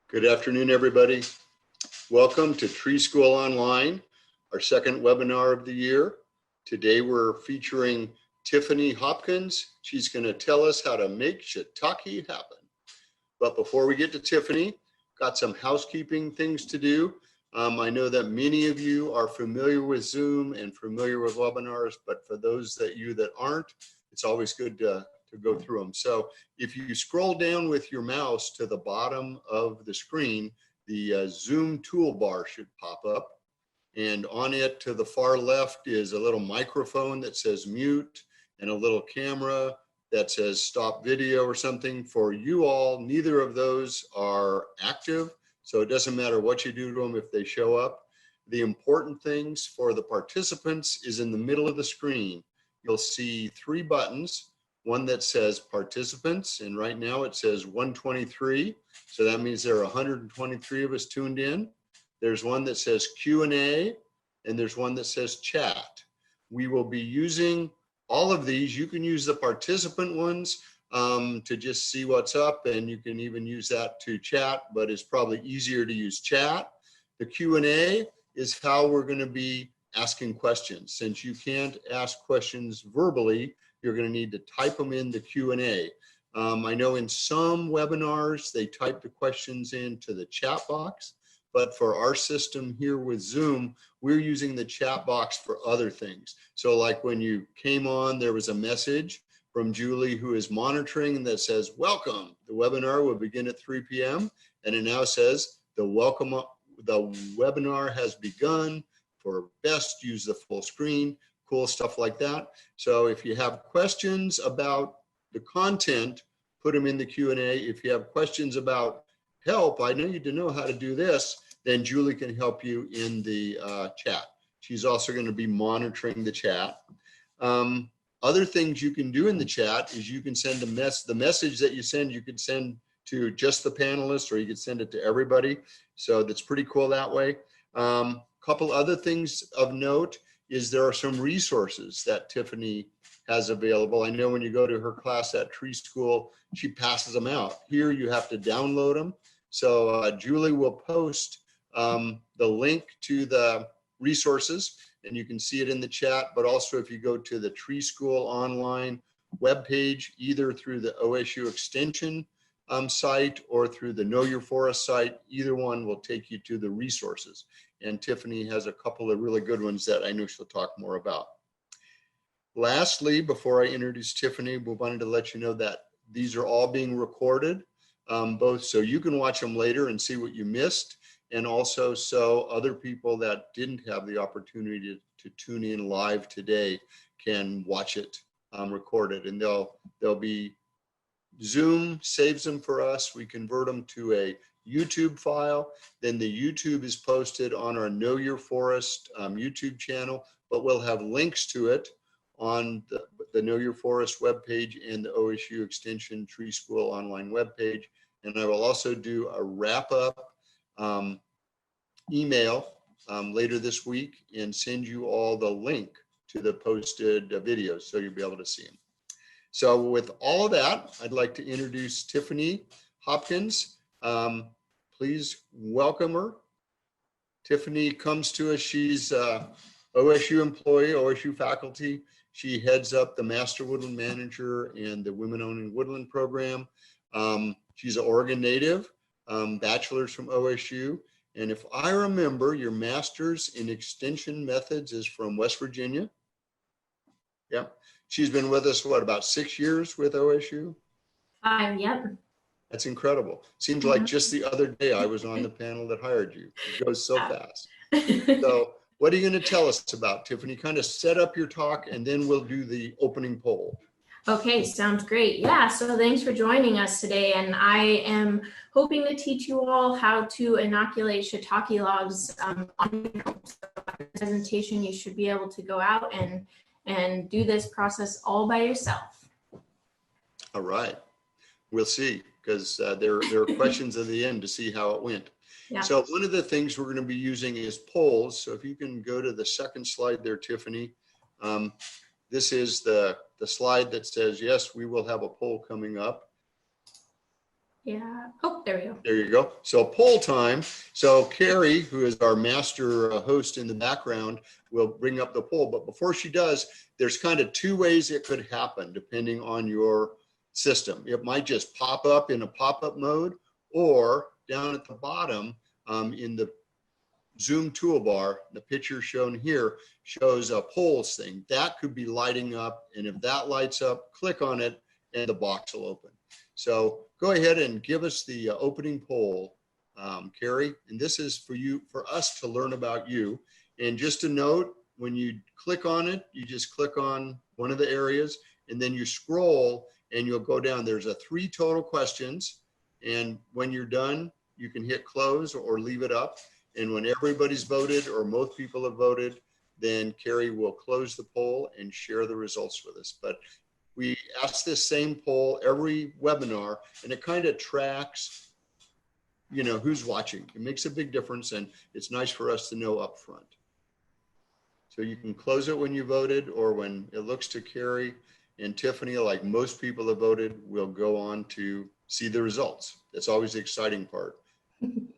Good afternoon, everybody. Welcome to Tree School Online, our second webinar of the year. Today we're featuring Tiffany Hopkins. She's going to tell us how to make shiitake happen. But before we get to Tiffany, got some housekeeping things to do. I know that many of you are familiar with Zoom and familiar with webinars, but for those of you that aren't, it's always good to go through them. So if you scroll down with your mouse to the bottom of the screen, the Zoom toolbar should pop up. And on it to the far left is a little microphone that says mute and a little camera that says stop video or something. For you all, neither of those are active. So it doesn't matter what you do to them if they show up. The important things for the participants is in the middle of the screen. You'll see three buttons. One that says participants, and right now it says 123. So that means there are 123 of us tuned in. There's one that says Q&A, and there's one that says chat. We will be using all of these. You can use the participant ones to just see what's up, and you can even use that to chat, but it's probably easier to use chat. The Q&A is how we're going to be asking questions. Since you can't ask questions verbally, you're going to need to type them in the Q&A. I know in some webinars, they type the questions into the chat box, but for our system here with Zoom, we're using the chat box for other things. So like when you came on, there was a message from Julie who is monitoring that says, welcome, the webinar will begin at 3 p.m. And it now says, the webinar has begun. For best, use the full screen. Cool stuff like that. So if you have questions about the content, put them in the Q&A. If you have questions about help, I need to know how to do this, then Julie can help you in the chat. She's also going to be monitoring the chat. Other things you can do in the chat is you can send the message that you send, you could send to just the panelists, or you could send it to everybody. So that's pretty cool that way. Couple other things of note is there are some resources that Tiffany has available. I know when you go to her class at Tree School, she passes them out. Here you have to download them. So Julie will post the link to the resources, and you can see it in the chat, but also if you go to the Tree School Online webpage, either through the OSU Extension site or through the Know Your Forest site, either one will take you to the resources. And Tiffany has a couple of really good ones that I know she'll talk more about. Lastly, before I introduce Tiffany, we wanted to let you know that these are all being recorded, both so you can watch them later and see what you missed, and also so other people that didn't have the opportunity to tune in live today can watch it recorded. And they'll be, Zoom saves them for us. We convert them to a YouTube file. Then the YouTube is posted on our Know Your Forest YouTube channel, but we'll have links to it on the Know Your Forest webpage and the OSU Extension Tree School online webpage. And I will also do a wrap-up email later this week and send you all the link to the posted videos so you'll be able to see them. So with all of that, I'd like to introduce Tiffany Hopkins. Please welcome her. Tiffany comes to us. She's OSU employee, OSU faculty. She heads up the Master Woodland Manager and the Women Owning Woodland program. She's an Oregon native, bachelor's from OSU. And if I remember, your master's in extension methods is from West Virginia. Yep. She's been with us, what, about 6 years with OSU? 5, yep. That's incredible. Seems like just the other day I was on the panel that hired you. It goes so fast. So what are you going to tell us about, Tiffany? Kind of set up your talk and then we'll do the opening poll. Okay, sounds great. Yeah, so thanks for joining us today. And I am hoping to teach you all how to inoculate shiitake logs on your own. So after the presentation, you should be able to go out and do this process all by yourself. All right. We'll see, because there are questions at the end to see how it went. Yeah. So one of the things we're going to be using is polls. So if you can go to the second slide there, Tiffany. This is the slide that says, yes, we will have a poll coming up. Yeah. Oh, there we go. There you go. So poll time. So Carrie, who is our master host in the background, will bring up the poll. But before she does, there's kind of two ways it could happen depending on your system. It might just pop up in a pop-up mode, or down at the bottom in the Zoom toolbar, the picture shown here shows a polls thing. That could be lighting up, and if that lights up, click on it and the box will open. So go ahead and give us the opening poll, Carrie, and this is for us to learn about you. And just a note, when you click on it, you just click on one of the areas and then you scroll and you'll go down. There's 3 total questions, and when you're done, you can hit close or leave it up. And when everybody's voted or most people have voted, then Carrie will close the poll and share the results with us. But we ask this same poll every webinar, and it kind of tracks, who's watching. It makes a big difference, and it's nice for us to know up front. So you can close it when you voted, or when it looks to Carrie and Tiffany, like most people have voted, we'll go on to see the results. That's always the exciting part.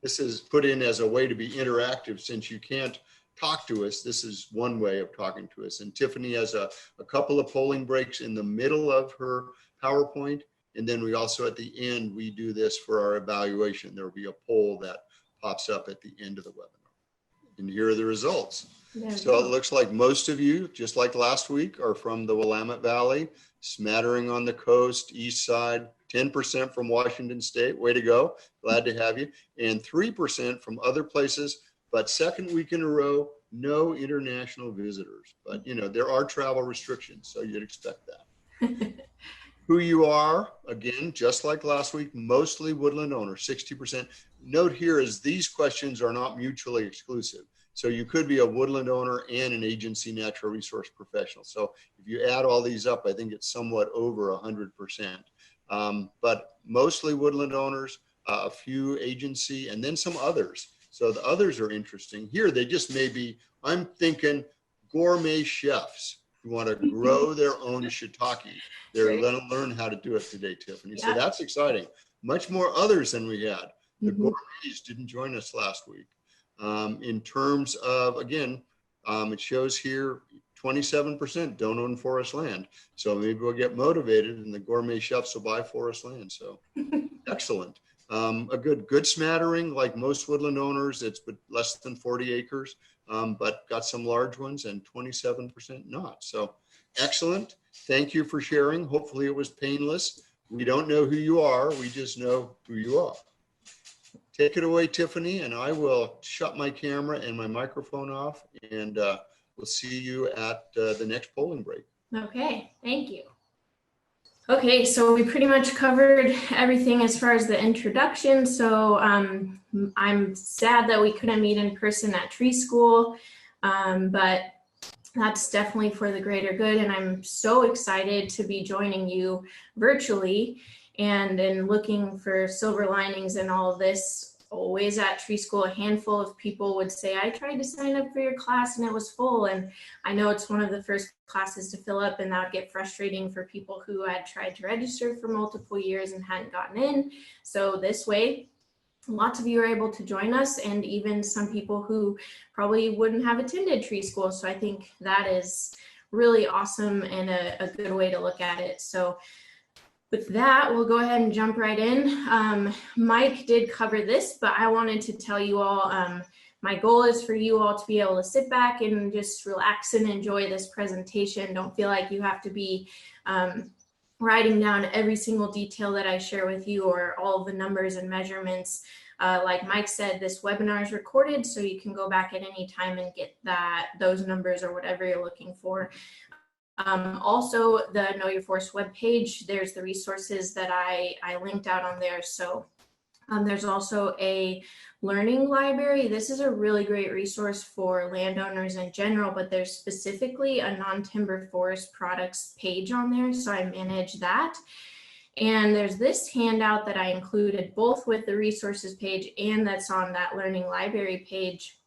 This is put in as a way to be interactive. Since you can't talk to us, this is one way of talking to us. And Tiffany has a couple of polling breaks in the middle of her PowerPoint. And then we also, at the end, we do this for our evaluation. There will be a poll that pops up at the end of the webinar. And here are the results. So it looks like most of you, just like last week, are from the Willamette Valley, smattering on the coast, east side, 10% from Washington State. Way to go. Glad to have you. And 3% from other places, but second week in a row, no international visitors. But, there are travel restrictions, so you'd expect that. Who you are, again, just like last week, mostly woodland owners, 60%. Note here is these questions are not mutually exclusive. So you could be a woodland owner and an agency natural resource professional. So if you add all these up, I think it's somewhat over 100%. But mostly woodland owners, a few agency, and then some others. So the others are interesting. Here, they just may be, I'm thinking gourmet chefs who want to grow their own shiitake. They're going to learn how to do it today, Tiffany. Yeah. So that's exciting. Much more others than we had. The gourmets didn't join us last week. In terms of, again, it shows here 27% don't own forest land. So maybe we'll get motivated and the gourmet chefs will buy forest land. So excellent. A good smattering, like most woodland owners, it's less than 40 acres, but got some large ones, and 27% not. So excellent. Thank you for sharing. Hopefully it was painless. We don't know who you are. We just know who you are. Take it away, Tiffany, and I will shut my camera and my microphone off, and we'll see you at the next polling break. Okay, thank you. Okay, so we pretty much covered everything as far as the introduction. So I'm sad that we couldn't meet in person at Tree School, but that's definitely for the greater good. And I'm so excited to be joining you virtually and in looking for silver linings in all of this. Always at Tree School, a handful of people would say, I tried to sign up for your class and it was full. And I know it's one of the first classes to fill up, and that would get frustrating for people who had tried to register for multiple years and hadn't gotten in. So this way, lots of you are able to join us, and even some people who probably wouldn't have attended Tree School. So I think that is really awesome and a good way to look at it. So with that, we'll go ahead and jump right in. Mike did cover this, but I wanted to tell you all, my goal is for you all to be able to sit back and just relax and enjoy this presentation. Don't feel like you have to be writing down every single detail that I share with you or all the numbers and measurements. Like Mike said, this webinar is recorded, so you can go back at any time and get those numbers or whatever you're looking for. Also, the Know Your Forest webpage, there's the resources that I linked out on there. So there's also a learning library. This is a really great resource for landowners in general, but there's specifically a non-timber forest products page on there. So I manage that. And there's this handout that I included both with the resources page and that's on that learning library page.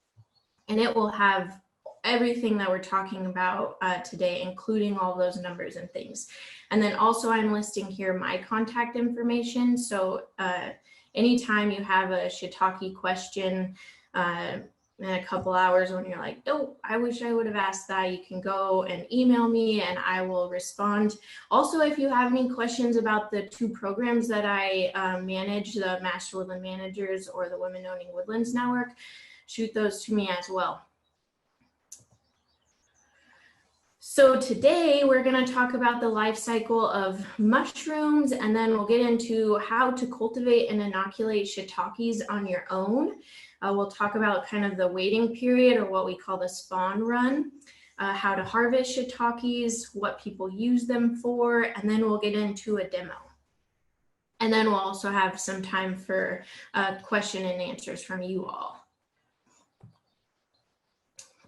And it will have everything that we're talking about today, including all those numbers and things. And then also I'm listing here my contact information. So anytime you have a shiitake question in a couple hours when you're like, oh, I wish I would have asked that, you can go and email me and I will respond. Also, if you have any questions about the two programs that I manage, the Master Woodland Managers or the Women Owning Woodlands Network, shoot those to me as well. So today we're going to talk about the life cycle of mushrooms, and then we'll get into how to cultivate and inoculate shiitakes on your own. We'll talk about kind of the waiting period, or what we call the spawn run, how to harvest shiitakes, what people use them for, and then we'll get into a demo. And then we'll also have some time for question and answers from you all.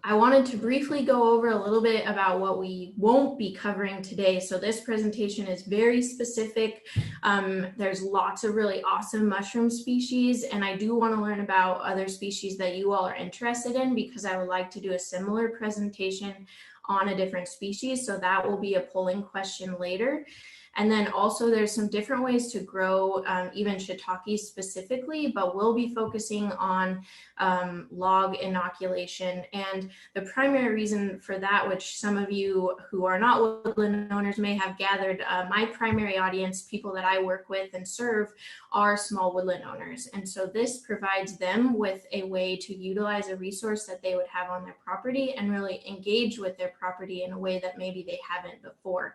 I wanted to briefly go over a little bit about what we won't be covering today. So this presentation is very specific. There's lots of really awesome mushroom species, and I do want to learn about other species that you all are interested in, because I would like to do a similar presentation on a different species. So that will be a polling question later. And then also there's some different ways to grow even shiitakes specifically, but we'll be focusing on log inoculation. And the primary reason for that, which some of you who are not woodland owners may have gathered, my primary audience, people that I work with and serve, are small woodland owners. And so this provides them with a way to utilize a resource that they would have on their property and really engage with their property in a way that maybe they haven't before.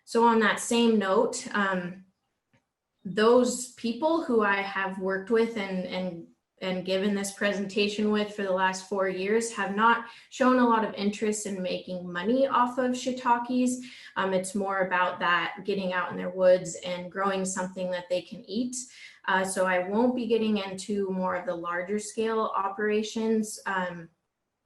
So on that same note, those people who I have worked with and given this presentation with for the last 4 years have not shown a lot of interest in making money off of shiitakes. It's more about that getting out in their woods and growing something that they can eat. So I won't be getting into more of the larger scale operations.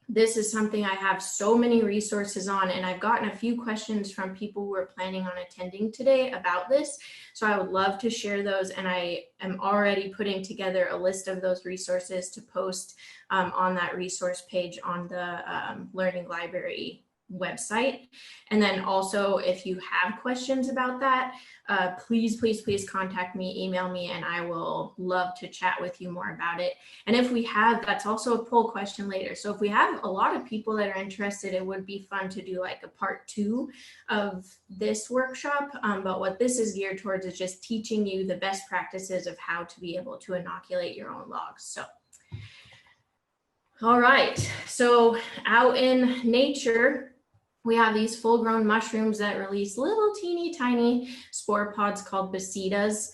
This is something I have so many resources on, and I've gotten a few questions from people who are planning on attending today about this. So I would love to share those, and I am already putting together a list of those resources to post on that resource page on the Learning Library website. And then also, if you have questions about that, please contact me, email me, and I will love to chat with you more about it. And if we have, that's also a poll question later. So if we have a lot of people that are interested, it would be fun to do like a part 2 of this workshop. But what this is geared towards is just teaching you the best practices of how to be able to inoculate your own logs. So all right, so out in nature, we have these full-grown mushrooms that release little teeny tiny spore pods called basitas.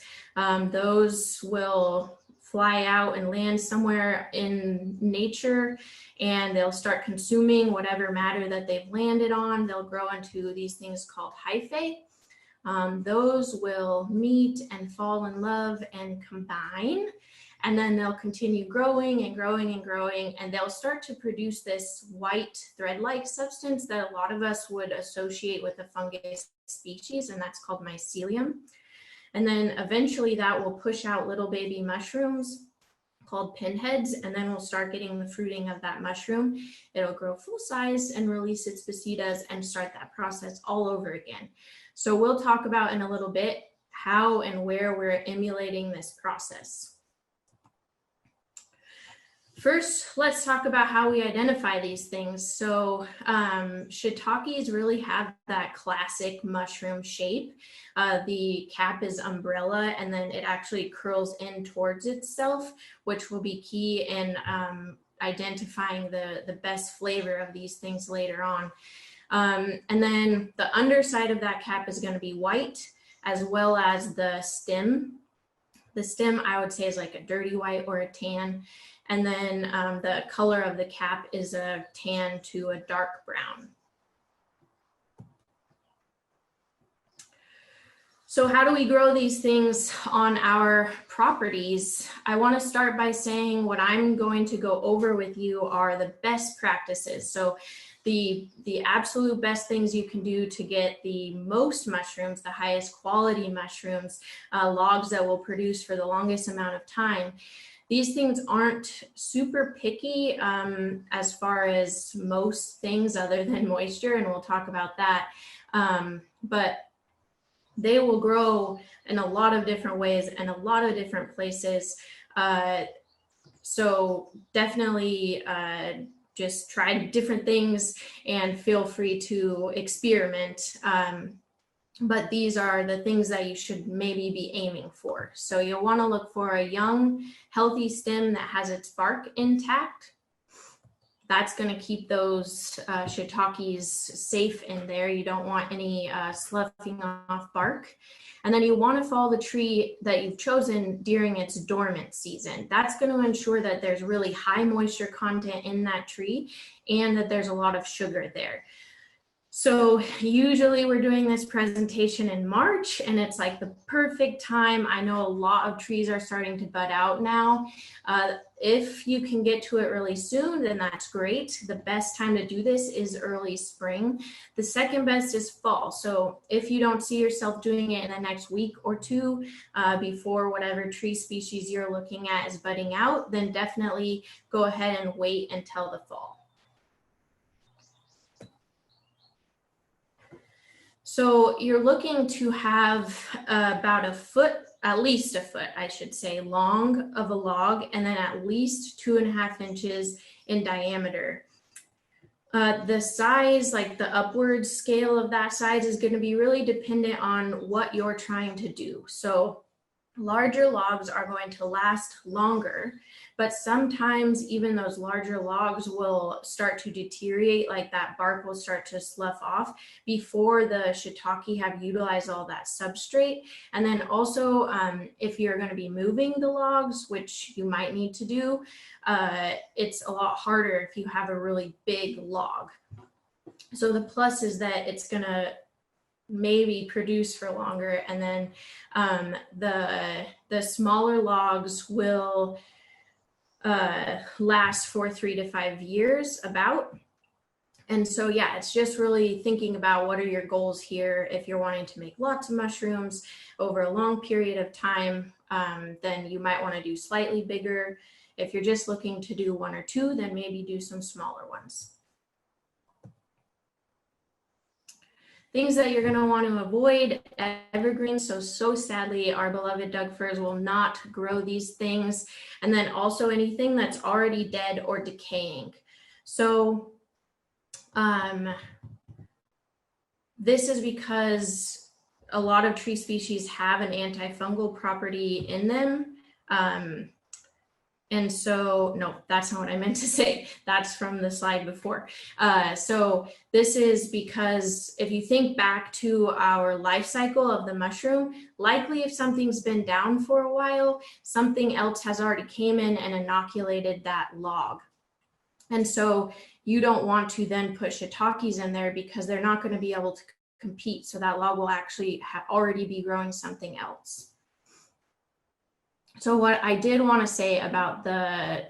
Those will fly out and land somewhere in nature, and they'll start consuming whatever matter that they've landed on. They'll grow into these things called hyphae. Those will meet and fall in love and combine. And then they'll continue growing and growing and growing, and they'll start to produce this white thread-like substance that a lot of us would associate with a fungus species, and that's called mycelium. And then eventually that will push out little baby mushrooms called pinheads, and then we'll start getting the fruiting of that mushroom. It'll grow full size and release its basitas and start that process all over again. So we'll talk about in a little bit how and where we're emulating this process. First, let's talk about how we identify these things. So shiitakes really have that classic mushroom shape. The cap is umbrella, and then it actually curls in towards itself, which will be key in identifying the best flavor of these things later on. And then the underside of that cap is going to be white, as well as the stem. The stem, I would say, is like a dirty white or a tan. And then the color of the cap is a tan to a dark brown. So how do we grow these things on our properties? I want to start by saying what I'm going to go over with you are the best practices. So the absolute best things you can do to get the most mushrooms, the highest quality mushrooms, logs that will produce for the longest amount of time. These things aren't super picky as far as most things other than moisture, and we'll talk about that. But they will grow in a lot of different ways and a lot of different places. So definitely just try different things and feel free to experiment. But these are the things that you should maybe be aiming for. So you'll want to look for a young, healthy stem that has its bark intact. That's going to keep those shiitakes safe in there. You don't want any sloughing off bark. And then you want to follow the tree that you've chosen during its dormant season. That's going to ensure that there's really high moisture content in that tree and that there's a lot of sugar there. So usually we're doing this presentation in March, and it's like the perfect time. I know a lot of trees are starting to bud out now. If you can get to it really soon, then that's great. The best time to do this is early spring. The second best is fall. So if you don't see yourself doing it in the next week or two before whatever tree species you're looking at is budding out, then definitely go ahead and wait until the fall. So you're looking to have about a foot, at least a foot, I should say, long of a log, and then at least 2.5 inches in diameter. The size, like the upward scale of that size, is going to be really dependent on what you're trying to do. So larger logs are going to last longer, but sometimes even those larger logs will start to deteriorate, like that bark will start to slough off before the shiitake have utilized all that substrate. And then also if you're going to be moving the logs, which you might need to do, it's a lot harder if you have a really big log. So the plus is that it's going to maybe produce for longer, and then the smaller logs will last for 3 to 5 years about. And so yeah, it's just really thinking about what are your goals here. If you're wanting to make lots of mushrooms over a long period of time, then you might want to do slightly bigger. If you're just looking to do 1 or 2, then maybe do some smaller ones. Things that you're going to want to avoid: evergreens. So sadly, our beloved Doug firs will not grow these things. And then also anything that's already dead or decaying. So this is because a lot of tree species have an antifungal property in them. And so, no, that's not what I meant to say. That's from the slide before. So this is because if you think back to our life cycle of the mushroom, likely if something's been down for a while, something else has already came in and inoculated that log. And so you don't want to then put shiitakes in there because they're not going to be able to compete. So that log will actually already be growing something else. So what I did want to say about the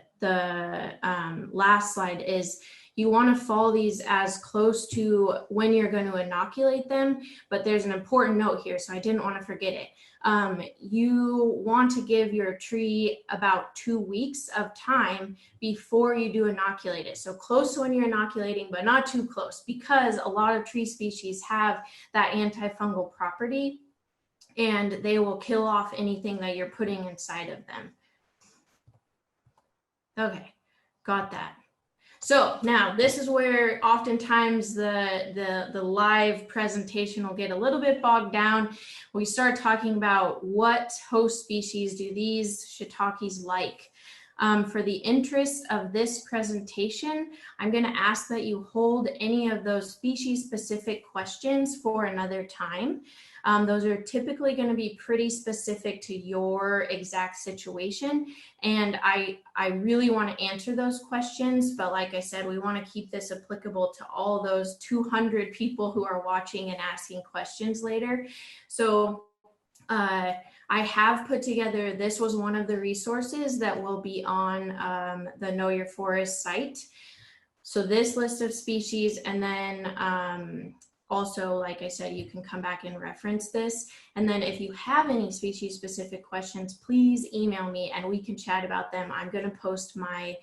last slide is you want to follow these as close to when you're going to inoculate them, but there's an important note here, so I didn't want to forget it. You want to give your tree about 2 weeks of time before you do inoculate it. So close to when you're inoculating, but not too close, because a lot of tree species have that antifungal property, and they will kill off anything that you're putting inside of them. Okay, got that. So now this is where oftentimes the live presentation will get a little bit bogged down. We start talking about what host species do these shiitakes like. For the interest of this presentation, I'm going to ask that you hold any of those species-specific questions for another time. Those are typically going to be pretty specific to your exact situation, and I really want to answer those questions, but like I said, we want to keep this applicable to all those 200 people who are watching and asking questions later. So I have put together, this was one of the resources that will be on the Know Your Forest site. So this list of species, and then also, like I said, you can come back and reference this. And then if you have any species specific questions, please email me and we can chat about them. I'm going to post my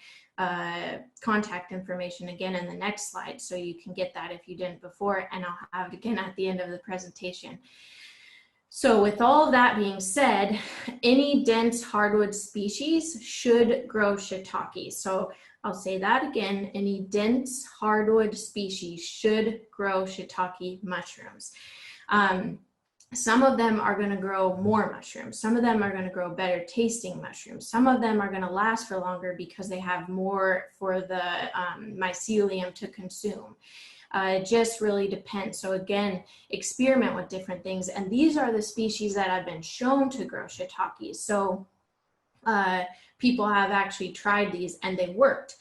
contact information again in the next slide, so you can get that if you didn't before, and I'll have it again at the end of the presentation. So with all of that being said, any dense hardwood species should grow shiitake. So I'll say that again, any dense hardwood species should grow shiitake mushrooms. Some of them are going to grow more mushrooms. Some of them are going to grow better tasting mushrooms. Some of them are going to last for longer because they have more for the mycelium to consume. It just really depends. So again, experiment with different things. And these are the species that have been shown to grow shiitake. So people have actually tried these and they worked.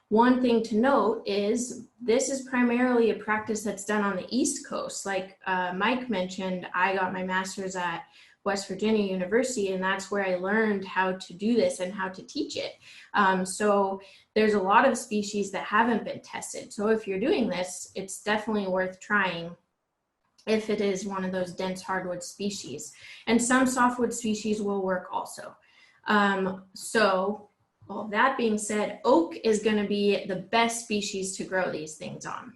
One thing to note is this is primarily a practice that's done on the East Coast. Like Mike mentioned, I got my master's at West Virginia University, and that's where I learned how to do this and how to teach it. So there's a lot of species that haven't been tested. So if you're doing this, it's definitely worth trying if it is one of those dense hardwood species. And some softwood species will work also. So all that being said, oak is going to be the best species to grow these things on.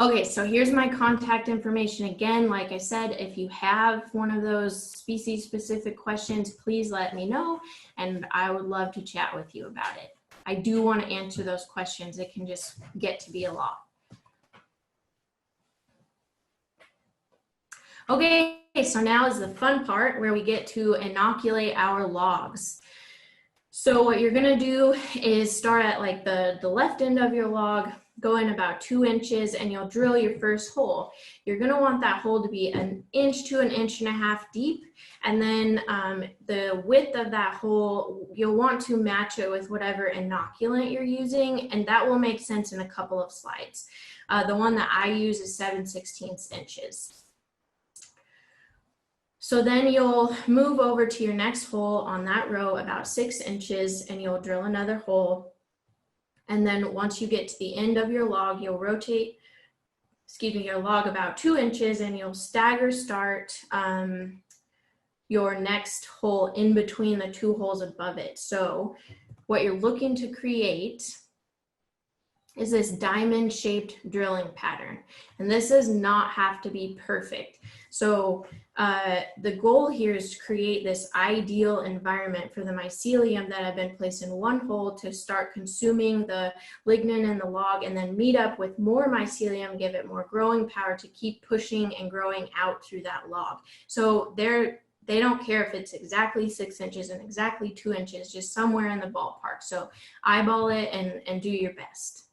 Okay, so here's my contact information again. Like I said, if you have one of those species specific questions, please let me know and I would love to chat with you about it. I do want to answer those questions. It can just get to be a lot. Okay, so now is the fun part where we get to inoculate our logs. So what you're going to do is start at like the left end of your log, go in about 2 inches, and you'll drill your first hole. You're going to want that hole to be 1 inch to 1.5 inches deep. And then the width of that hole, you'll want to match it with whatever inoculant you're using. And that will make sense in a couple of slides. The one that I use is 7/16 inches. So then you'll move over to your next hole on that row about 6 inches, and you'll drill another hole. And then once you get to the end of your log, you'll rotate, your log about 2 inches, and you'll stagger start your next hole in between the 2 holes above it. So what you're looking to create is this diamond shaped drilling pattern. And this does not have to be perfect. So the goal here is to create this ideal environment for the mycelium that have been placed in one hole to start consuming the lignin in the log, and then meet up with more mycelium, give it more growing power to keep pushing and growing out through that log. So they don't care if it's exactly 6 inches and exactly 2 inches, just somewhere in the ballpark. So eyeball it and do your best.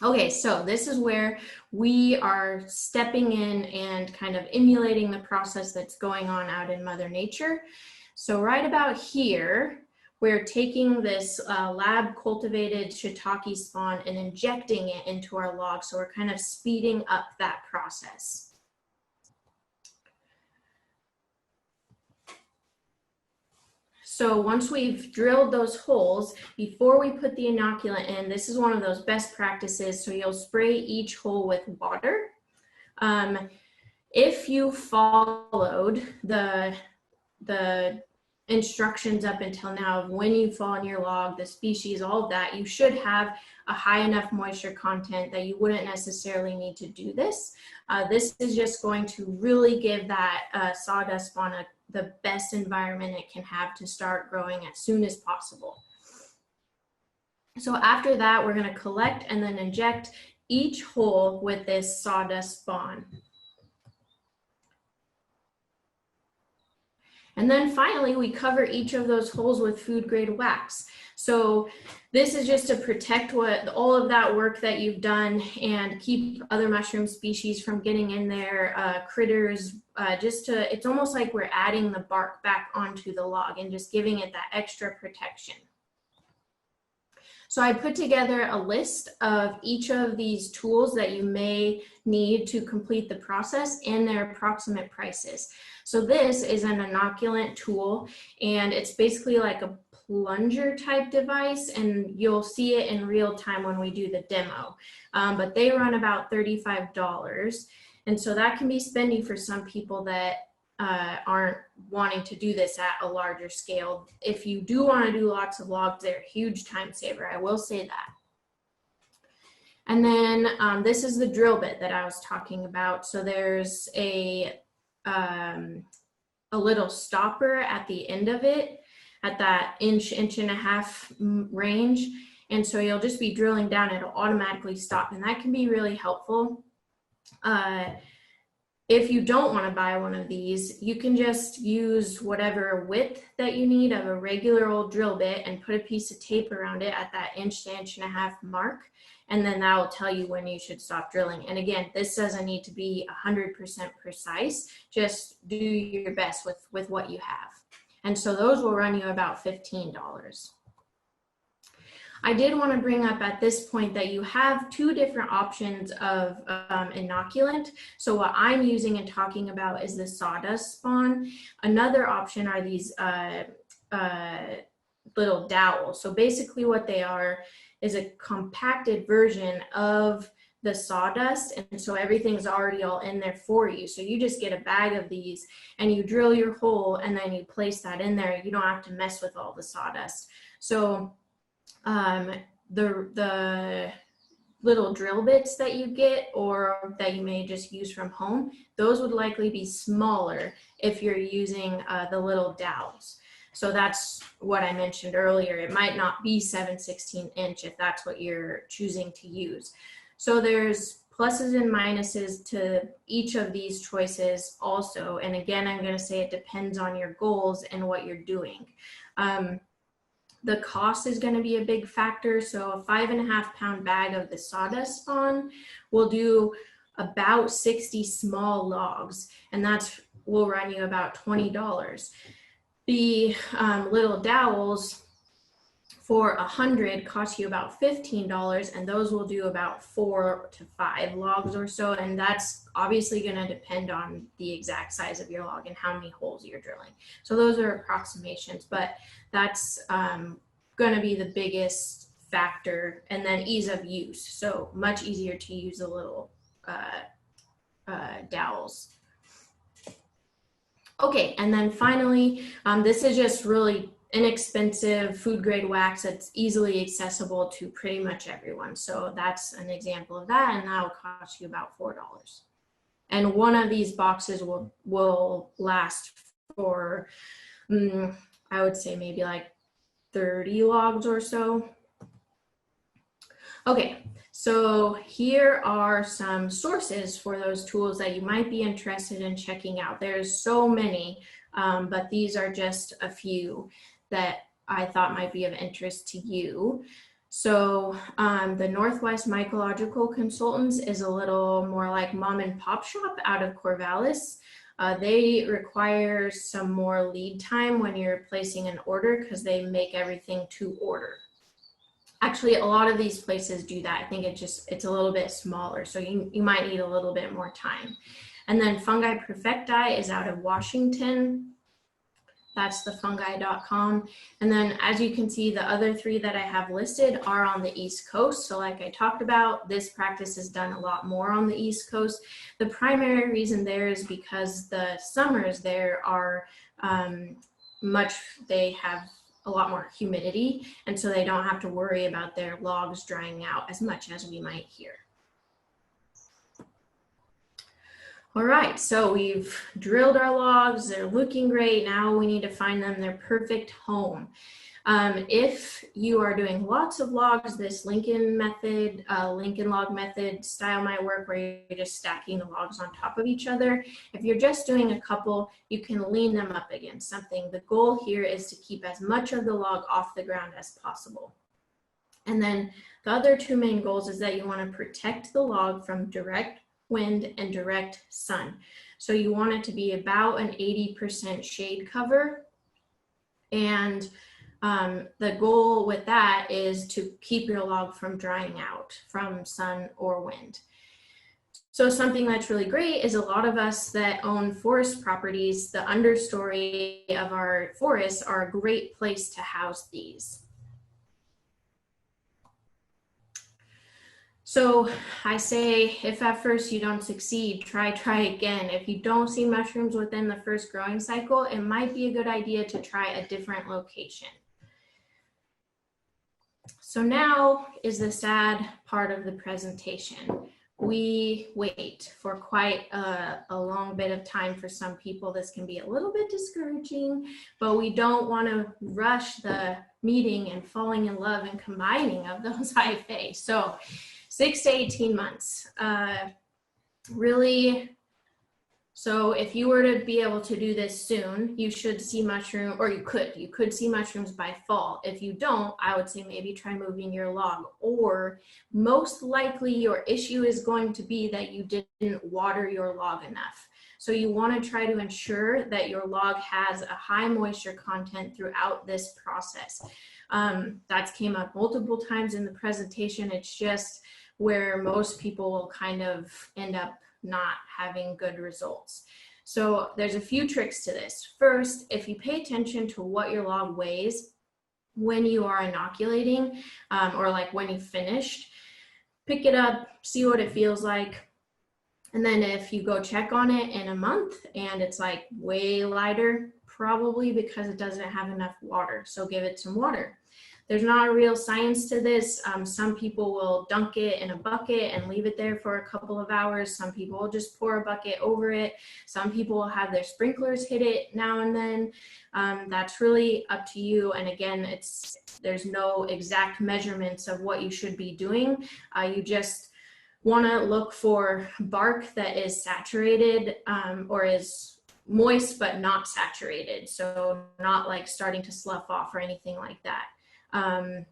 Okay, so this is where we are stepping in and kind of emulating the process that's going on out in Mother Nature. So right about here, we're taking this lab cultivated shiitake spawn and injecting it into our log. So we're kind of speeding up that process. So once we've drilled those holes, before we put the inoculant in, this is one of those best practices. So you'll spray each hole with water. If you followed the instructions up until now of when you fall in your log, the species, all of that, you should have a high enough moisture content that you wouldn't necessarily need to do this. This is just going to really give that sawdust spawn the best environment it can have to start growing as soon as possible. So after that, we're going to collect and then inject each hole with this sawdust spawn. And then finally, we cover each of those holes with food grade wax. So this is just to protect all of that work that you've done and keep other mushroom species from getting in there, critters, it's almost like we're adding the bark back onto the log and just giving it that extra protection. So I put together a list of each of these tools that you may need to complete the process and their approximate prices. So this is an inoculant tool, and it's basically like a plunger type device, and you'll see it in real time when we do the demo. But they run about $35. And so that can be spendy for some people that aren't wanting to do this at a larger scale. If you do want to do lots of logs, they're a huge time saver. I will say that. And then this is the drill bit that I was talking about. So there's a little stopper at the end of it at that inch and a half range. And so you'll just be drilling down, it'll automatically stop. And that can be really helpful. If you don't want to buy one of these, you can just use whatever width that you need of a regular old drill bit and put a piece of tape around it at that inch to inch and a half mark. And then that will tell you when you should stop drilling. And again, this doesn't need to be 100% precise. Just do your best with what you have. And so those will run you about $15. I did want to bring up at this point that you have two different options of inoculant. So what I'm using and talking about is the sawdust spawn. Another option are these little dowels. So basically what they are is a compacted version of the sawdust, and so everything's already all in there for you. So you just get a bag of these and you drill your hole and then you place that in there. You don't have to mess with all the sawdust. So the little drill bits that you get or that you may just use from home, those would likely be smaller if you're using the little dowels. So that's what I mentioned earlier. It might not be 7/16 inch if that's what you're choosing to use. So there's pluses and minuses to each of these choices also. And again, I'm going to say it depends on your goals and what you're doing. The cost is going to be a big factor. So a 5.5 pound bag of the sawdust spawn will do about 60 small logs, and that's will run you about $20. The little dowels for 100 cost you about $15, and those will do about 4 to 5 logs or so. And that's obviously going to depend on the exact size of your log and how many holes you're drilling. So those are approximations, but that's going to be the biggest factor. And then ease of use. So much easier to use the little dowels. Okay, and then finally, this is just really inexpensive food grade wax that's easily accessible to pretty much everyone. So that's an example of that, and that will cost you about $4. And one of these boxes will last for, I would say maybe like 30 logs or so. Okay, so here are some sources for those tools that you might be interested in checking out. There's so many, but these are just a few that I thought might be of interest to you. So the Northwest Mycological Consultants is a little more like mom and pop shop out of Corvallis. They require some more lead time when you're placing an order because they make everything to order. Actually, a lot of these places do that. I think it's a little bit smaller, so you might need a little bit more time. And then Fungi Perfecti is out of Washington. That's thefungi.com. And then as you can see, the other three that I have listed are on the East Coast. So like I talked about, this practice is done a lot more on the East Coast. The primary reason there is because the summers there are they have a lot more humidity, and so they don't have to worry about their logs drying out as much as we might here. All right, so we've drilled our logs, they're looking great. Now we need to find them their perfect home. If you are doing lots of logs, this Lincoln log method style might work, where you're just stacking the logs on top of each other. If you're just doing a couple, you can lean them up against something. The goal here is to keep as much of the log off the ground as possible. And then the other two main goals is that you want to protect the log from direct wind and direct sun. So you want it to be about an 80% shade cover. And the goal with that is to keep your log from drying out from sun or wind. So something that's really great is a lot of us that own forest properties, the understory of our forests are a great place to house these. So I say, if at first you don't succeed, try again. If you don't see mushrooms within the first growing cycle, it might be a good idea to try a different location. So now is the sad part of the presentation. We wait for quite a long bit of time. For some people, this can be a little bit discouraging, but we don't want to rush the meeting and falling in love and combining of those IFA. So 6 to 18 months, really. So if you were to be able to do this soon, you should see mushroom, or you could see mushrooms by fall. If you don't, I would say maybe try moving your log, or most likely your issue is going to be that you didn't water your log enough. So you want to try to ensure that your log has a high moisture content throughout this process. That's came up multiple times in the presentation. It's just where most people will kind of end up not having good results. So there's a few tricks to this. First, if you pay attention to what your log weighs when you are inoculating, or like when you finished, pick it up, see what it feels like. And then if you go check on it in a month and it's like way lighter, probably because it doesn't have enough water. So give it some water. There's not a real science to this. Some people will dunk it in a bucket and leave it there for a couple of hours. Some people will just pour a bucket over it. Some people will have their sprinklers hit it now and then. That's really up to you. And again, there's no exact measurements of what you should be doing. You just want to look for bark that is saturated, or is moist but not saturated. So not like starting to slough off or anything like that. And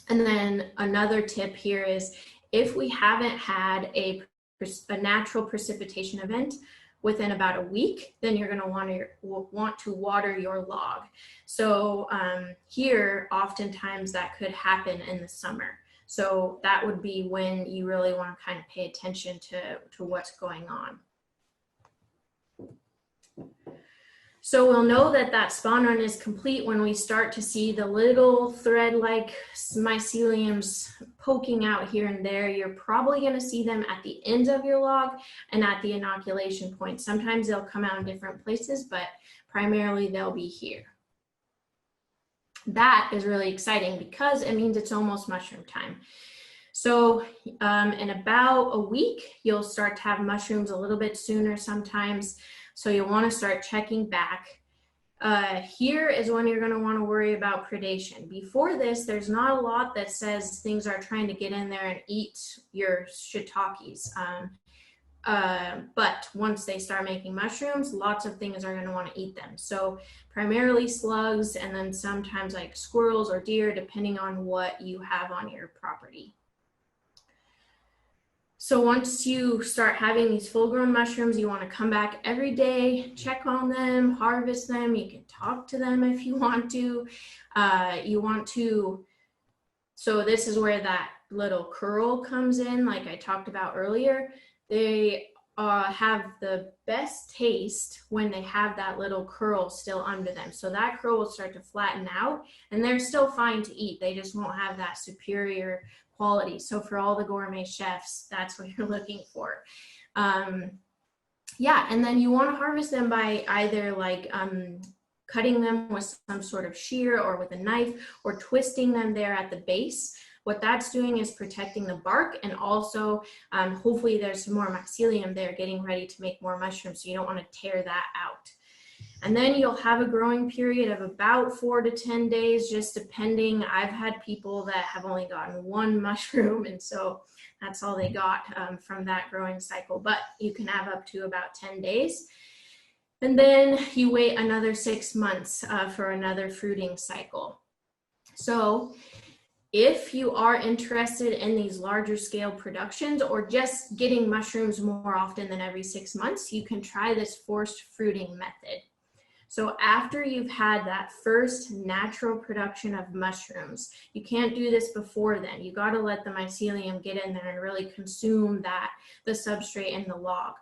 then another tip here is, if we haven't had a natural precipitation event within about a week, then you're going to want to water your log. So here, oftentimes that could happen in the summer. So that would be when you really want to kind of pay attention to what's going on. So we'll know that that spawn run is complete when we start to see the little thread-like myceliums poking out here and there. You're probably going to see them at the ends of your log and at the inoculation point. Sometimes they'll come out in different places, but primarily they'll be here. That is really exciting because it means it's almost mushroom time. So in about a week, you'll start to have mushrooms a little bit sooner sometimes. So you'll want to start checking back. Here is when you're going to want to worry about predation. Before this, there's not a lot that says things are trying to get in there and eat your shiitakes. But once they start making mushrooms, lots of things are going to want to eat them. So primarily slugs, and then sometimes like squirrels or deer, depending on what you have on your property. So once you start having these full-grown mushrooms, you want to come back every day, check on them, harvest them. You can talk to them if you want to. So this is where that little curl comes in, like I talked about earlier. They have the best taste when they have that little curl still under them. So that curl will start to flatten out, and they're still fine to eat. They just won't have that superior quality. So for all the gourmet chefs, that's what you're looking for. Yeah, and then you want to harvest them by either like cutting them with some sort of shear or with a knife, or twisting them there at the base. What that's doing is protecting the bark, and also hopefully there's some more mycelium there getting ready to make more mushrooms, so you don't want to tear that out. And then you'll have a growing period of about 4 to 10 days, just depending. I've had people that have only gotten one mushroom, and so that's all they got from that growing cycle. But you can have up to about 10 days. And then you wait another 6 months for another fruiting cycle. So if you are interested in these larger scale productions, or just getting mushrooms more often than every 6 months, you can try this forced fruiting method. So after you've had that first natural production of mushrooms, you can't do this before then. You got to let the mycelium get in there and really consume the substrate in the log.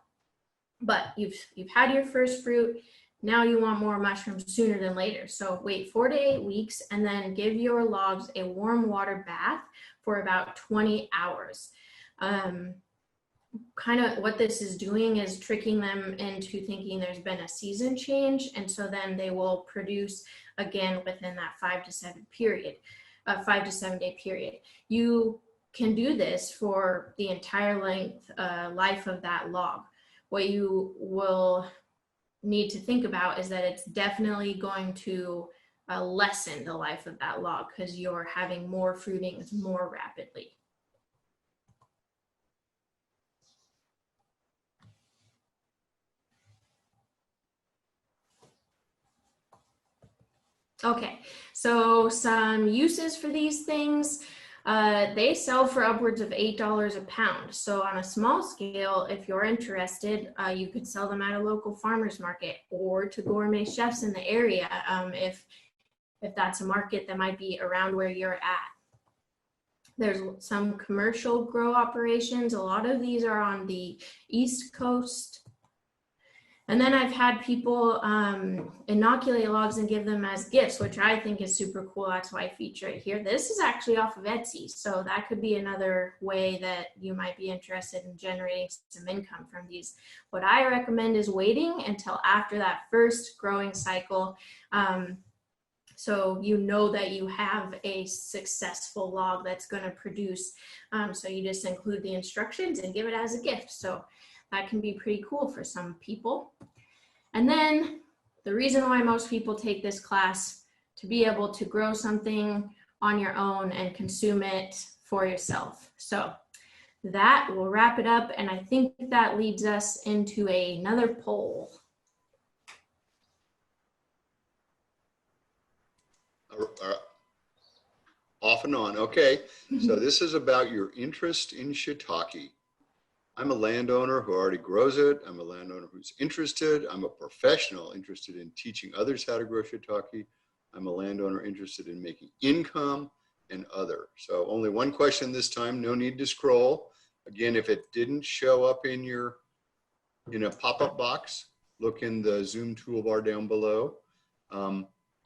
But you've had your first fruit. Now you want more mushrooms sooner than later. So wait 4 to 8 weeks and then give your logs a warm water bath for about 20 hours. Kind of what this is doing is tricking them into thinking there's been a season change, and so then they will produce again within that 5 to 7 day period. You can do this for the entire life of that log. What you will need to think about is that it's definitely going to lessen the life of that log because you're having more fruitings more rapidly. Okay, so some uses for these things. They sell for upwards of $8 a pound. So on a small scale, if you're interested, you could sell them at a local farmer's market or to gourmet chefs in the area if that's a market that might be around where you're at. There's some commercial grow operations. A lot of these are on the East Coast. And then I've had people inoculate logs and give them as gifts, which I think is super cool. That's why I feature it here. This is actually off of Etsy, so that could be another way that you might be interested in generating some income from these. What I recommend is waiting until after that first growing cycle, so you know that you have a successful log that's going to produce. So you just include the instructions and give it as a gift. So that can be pretty cool for some people. And then the reason why most people take this class, to be able to grow something on your own and consume it for yourself. So that will wrap it up. And I think that leads us into another poll. Off and on. Okay. So this is about your interest in shiitake. I'm a landowner who already grows it. I'm a landowner who's interested. I'm a professional interested in teaching others how to grow shiitake. I'm a landowner interested in making income and other. So only one question this time, no need to scroll. Again, if it didn't show up in a pop-up box, look in the Zoom toolbar down below.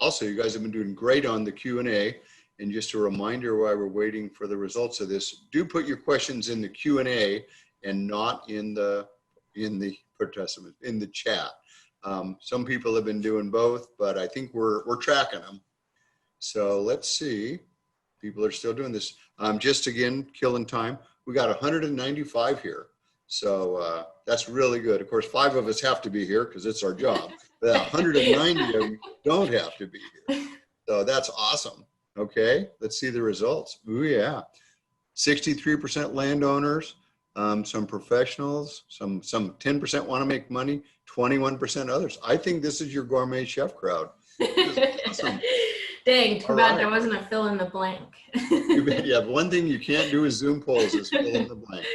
Also, you guys have been doing great on the Q&A. And just a reminder while we're waiting for the results of this, do put your questions in the Q&A and not in the chat. Some people have been doing both, but I think we're tracking them. So let's see. People are still doing this. Just again, killing time. We got 195 here. So that's really good. Of course, 5 of us have to be here because it's our job. But 190 of them don't have to be here. So that's awesome. Okay, let's see the results. Ooh, yeah. 63% landowners, some professionals, some 10% want to make money, 21% others. I think this is your gourmet chef crowd. Awesome. Dang, too bad there wasn't a fill in the blank. Yeah, one thing you can't do with Zoom polls is fill in the blank.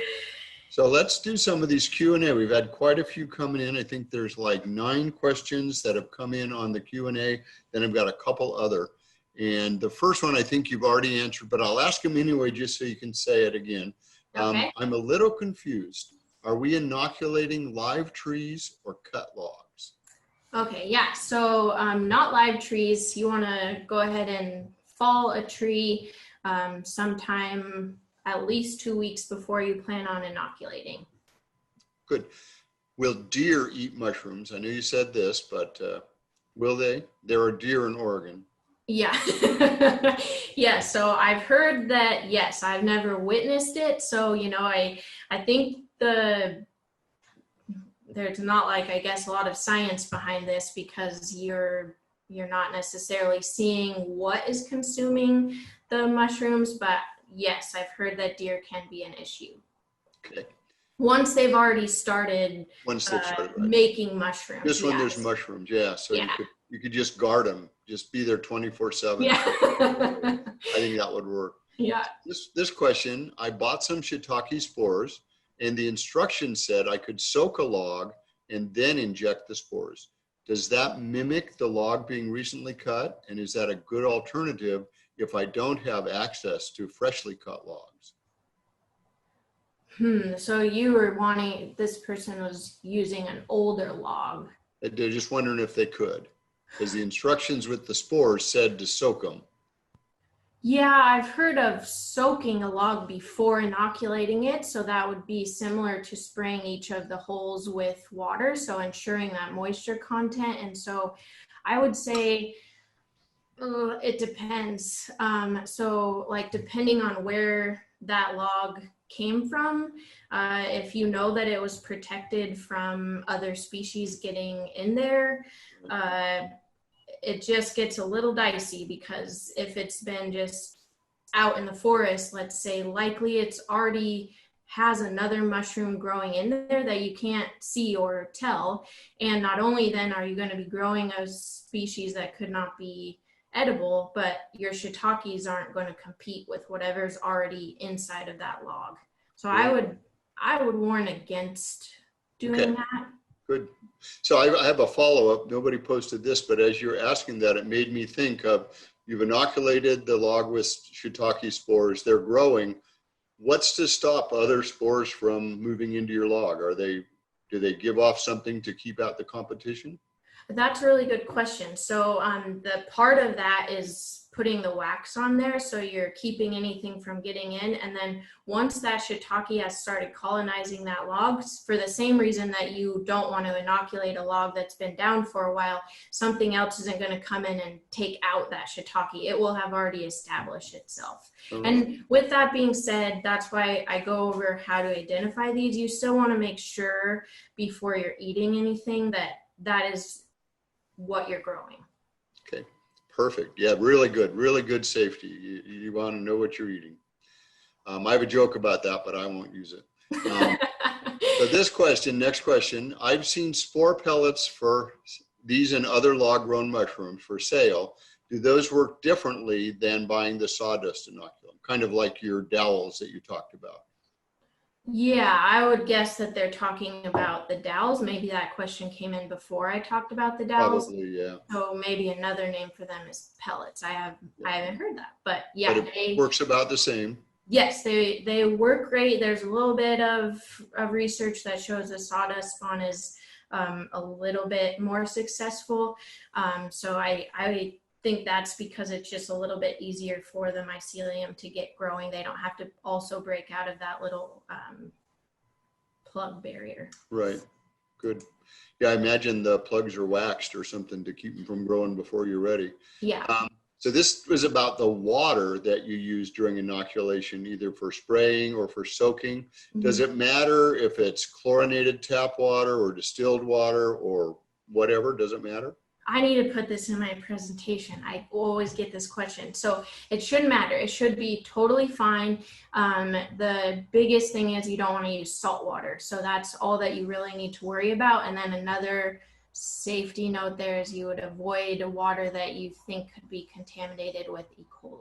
So let's do some of these Q&A. We've had quite a few coming in. I think there's like 9 questions that have come in on the Q&A. Then I've got a couple other. And the first one I think you've already answered, but I'll ask them anyway just so you can say it again. Okay. I'm a little confused. Are we inoculating live trees or cut logs? Okay, yeah, so not live trees. You want to go ahead and fall a tree sometime at least 2 weeks before you plan on inoculating. Good. Will deer eat mushrooms? I know you said this, but will they? There are deer in Oregon. Yeah. Yeah, so I've heard that, yes. I've never witnessed it. So, I think there's not I guess a lot of science behind this because you're not necessarily seeing what is consuming the mushrooms, but yes, I've heard that deer can be an issue. Okay. Once they've already started, right. Making mushrooms. Just when there's mushrooms, yeah. So yeah. You could just guard them, just be there 24/7. Yeah. I think that would work. Yeah. This question, I bought some shiitake spores and the instructions said I could soak a log and then inject the spores. Does that mimic the log being recently cut? And is that a good alternative if I don't have access to freshly cut logs? So you were wanting, this person was using an older log. They're just wondering if they could, because the instructions with the spores said to soak them. Yeah, I've heard of soaking a log before inoculating it. So that would be similar to spraying each of the holes with water. So ensuring that moisture content. And so I would say it depends. So like depending on where that log came from, if you know that it was protected from other species getting in there, it just gets a little dicey, because if it's been just out in the forest, let's say, likely it's already has another mushroom growing in there that you can't see or tell. And not only then are you going to be growing a species that could not be edible, but your shiitakes aren't going to compete with whatever's already inside of that log. So Yeah. I would warn against doing that. Good. So I have a follow-up. Nobody posted this, but as you're asking that, it made me think of, you've inoculated the log with shiitake spores. They're growing. What's to stop other spores from moving into your log? Do they give off something to keep out the competition? That's a really good question. So the part of that is putting the wax on there, so you're keeping anything from getting in. And then once that shiitake has started colonizing that log, for the same reason that you don't want to inoculate a log that's been down for a while, something else isn't going to come in and take out that shiitake. It will have already established itself. And with that being said, that's why I go over how to identify these. You still want to make sure before you're eating anything that is what you're growing. Okay, perfect. Yeah, really good safety. You want to know what you're eating. I have a joke about that, but I won't use it. So next question, I've seen spore pellets for these and other log-grown mushrooms for sale. Do those work differently than buying the sawdust inoculum? Kind of like your dowels that you talked about. Yeah, I would guess that they're talking about the dowels. Maybe that question came in before I talked about the dowels. Probably, yeah. So maybe another name for them is pellets. I haven't heard that, but yeah, but it works about the same. Yes, they work great. There's a little bit of research that shows the sawdust spawn is a little bit more successful. So I think that's because it's just a little bit easier for the mycelium to get growing. They don't have to also break out of that little plug barrier. Right. Good. Yeah, I imagine the plugs are waxed or something to keep them from growing before you're ready. Yeah. So this was about the water that you use during inoculation, either for spraying or for soaking. Mm-hmm. Does it matter if it's chlorinated tap water or distilled water or whatever? Does it matter? I need to put this in my presentation. I always get this question. So it shouldn't matter. It should be totally fine. The biggest thing is you don't want to use salt water. So that's all that you really need to worry about. And then another safety note there is you would avoid water that you think could be contaminated with E. coli.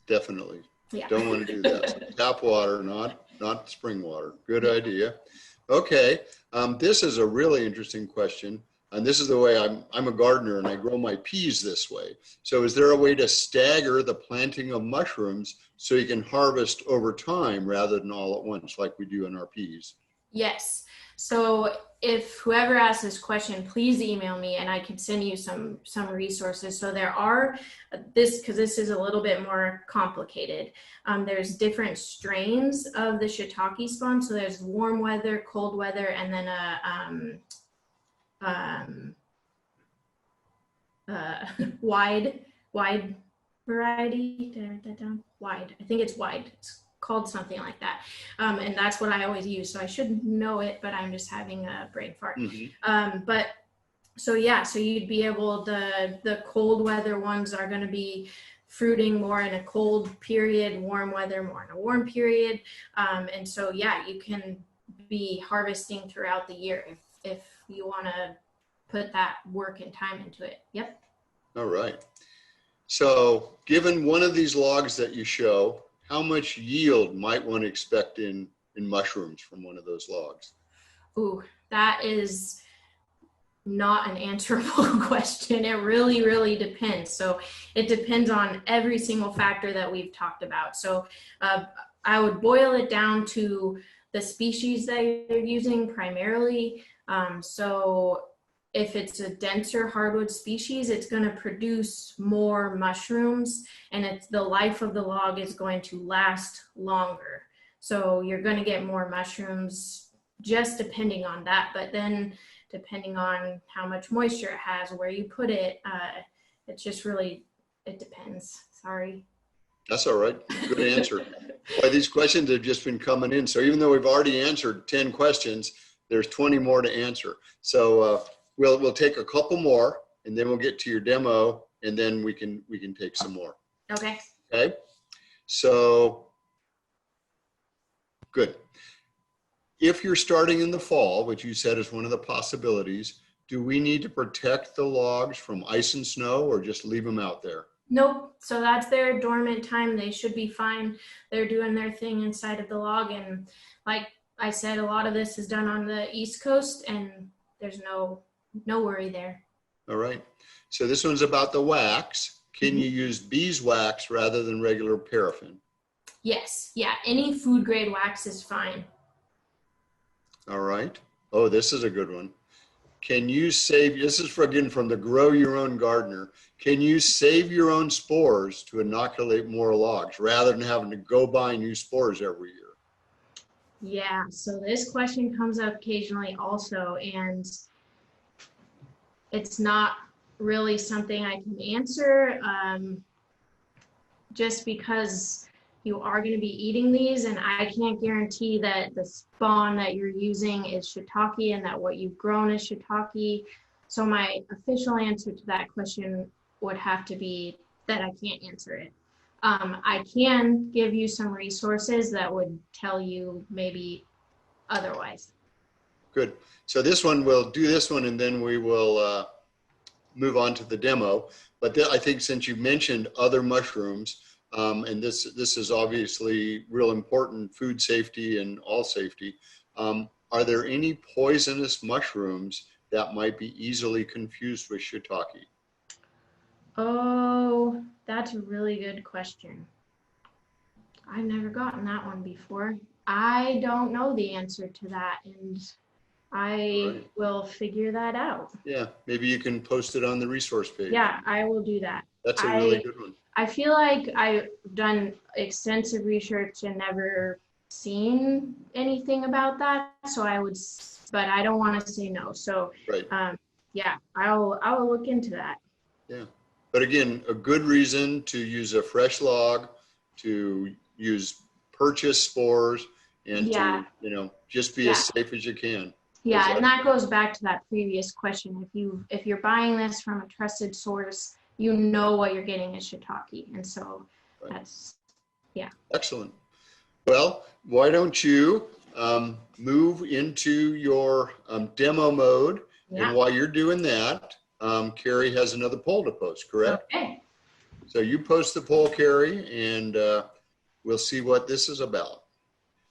Definitely. Yeah. Don't want to do that. So tap water, not spring water. Good idea. Okay. This is a really interesting question. And this is the way I'm a gardener and I grow my peas this way. So is there a way to stagger the planting of mushrooms so you can harvest over time rather than all at once like we do in our peas? Yes. So if whoever asked this question, please email me and I can send you some resources. So there are because this is a little bit more complicated. There's different strains of the shiitake spawn. So there's warm weather, cold weather, and then wide variety. Did I write that down? Wide. I think it's wide. It's called something like that. And that's what I always use. So I should know it, but I'm just having a brain fart. Mm-hmm. But so yeah, so you'd be able, the cold weather ones are going to be fruiting more in a cold period, warm weather more in a warm period. And so, yeah, you can be harvesting throughout the year if you want to put that work and time into it. Yep. All right. So given one of these logs that you show, how much yield might one expect in mushrooms from one of those logs? Ooh, that is not an answerable question. It really, really depends. So it depends on every single factor that we've talked about. So I would boil it down to the species that you're using primarily. So if it's a denser hardwood species, it's going to produce more mushrooms, and the life of the log is going to last longer. So you're going to get more mushrooms just depending on that. But then depending on how much moisture it has, where you put it, it's just really, it depends. Sorry. That's all right. Good answer. Boy, these questions have just been coming in. So even though we've already answered 10 questions, there's 20 more to answer. So we'll take a couple more, and then we'll get to your demo, and then we can take some more. Okay. Okay. So good. If you're starting in the fall, which you said is one of the possibilities, do we need to protect the logs from ice and snow, or just leave them out there? Nope. So that's their dormant time. They should be fine. They're doing their thing inside of the log. And like I said, a lot of this is done on the East Coast, and there's no worry there. All right. So this one's about the wax. Can you use beeswax rather than regular paraffin? Yes. Yeah. Any food grade wax is fine. All right. Oh, this is a good one. Can you save, this is again from the Grow Your Own Gardener. Can you save your own spores to inoculate more logs rather than having to go buy new spores every year? Yeah. So this question comes up occasionally also, and it's not really something I can answer just because you are going to be eating these, and I can't guarantee that the spawn that you're using is shiitake and that what you've grown is shiitake. So my official answer to that question would have to be that I can't answer it. I can give you some resources that would tell you maybe otherwise. Good. So this one, we'll do this one, and then we will move on to the demo. But I think since you mentioned other mushrooms, and this is obviously real important, food safety and all safety. Are there any poisonous mushrooms that might be easily confused with shiitake? Oh, that's a really good question. I've never gotten that one before. I don't know the answer to that, and I will figure that out. Yeah, maybe you can post it on the resource page. Yeah, I will do that. That's a really good one. I feel like I've done extensive research and never seen anything about that. So but I don't want to say no. So yeah, I'll look into that. Yeah, but again, a good reason to use a fresh log, to use purchased spores, and to just be as safe as you can. Yeah, and that goes back to that previous question. If you're buying this from a trusted source, you know what you're getting is shiitake, and so that's excellent. Well, why don't you move into your demo mode, and while you're doing that, Carrie has another poll to post, correct? Okay. So you post the poll, Carrie, and we'll see what this is about.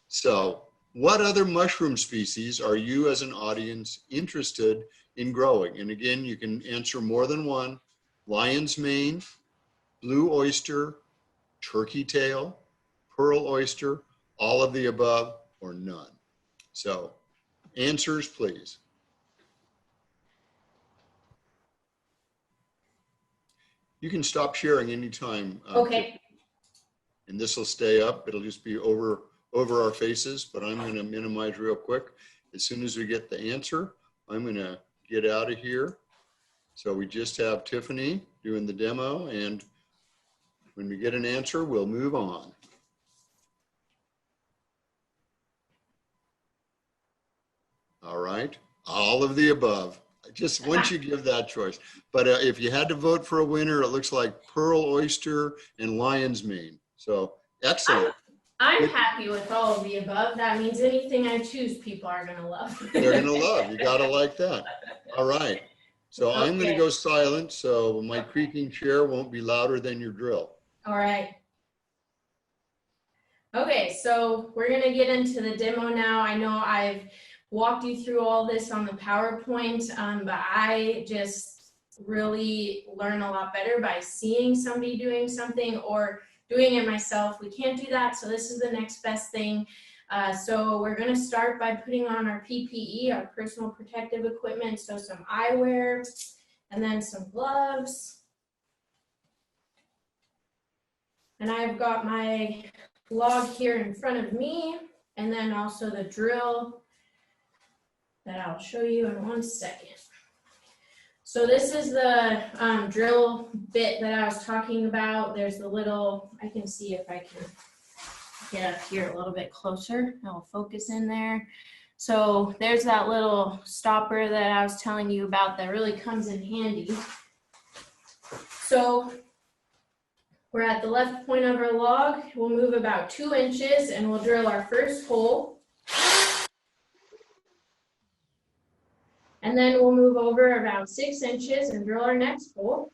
So what other mushroom species are you as an audience interested in growing? And again, you can answer more than one. Lion's mane, blue oyster, turkey tail, pearl oyster, all of the above, or none. So answers, please. You can stop sharing anytime. Okay. And this will stay up. It'll just be over our faces, but I'm going to minimize real quick. As soon as we get the answer, I'm going to get out of here. So we just have Tiffany doing the demo, and when we get an answer, we'll move on. All right, all of the above. Just once you give that choice. But if you had to vote for a winner, it looks like pearl oyster and lion's mane. So excellent. I'm happy with all of the above. That means anything I choose, people are going to love. They're going to love. You got to like that. All right. So I'm going to go silent so my creaking chair won't be louder than your drill. All right. Okay, so we're going to get into the demo now. I know I've walked you through all this on the PowerPoint, but I just really learn a lot better by seeing somebody doing something or doing it myself. We can't do that, so this is the next best thing. So we're going to start by putting on our PPE, our personal protective equipment, so some eyewear, and then some gloves. And I've got my log here in front of me, and then also the drill that I'll show you in 1 second. So this is the drill bit that I was talking about. There's the little, I can see if I can get up here a little bit closer. I'll focus in there. So there's that little stopper that I was telling you about that really comes in handy. So we're at the left point of our log. We'll move about 2 inches and we'll drill our first hole. And then we'll move over about 6 inches and drill our next hole.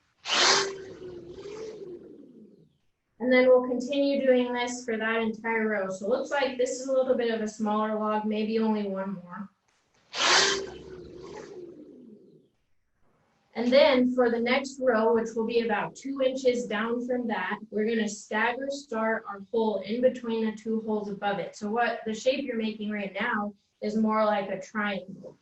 And then we'll continue doing this for that entire row. So it looks like this is a little bit of a smaller log, maybe only one more. And then for the next row, which will be about 2 inches down from that, we're going to stagger start our hole in between the 2 holes above it. So what the shape you're making right now is more like a triangle.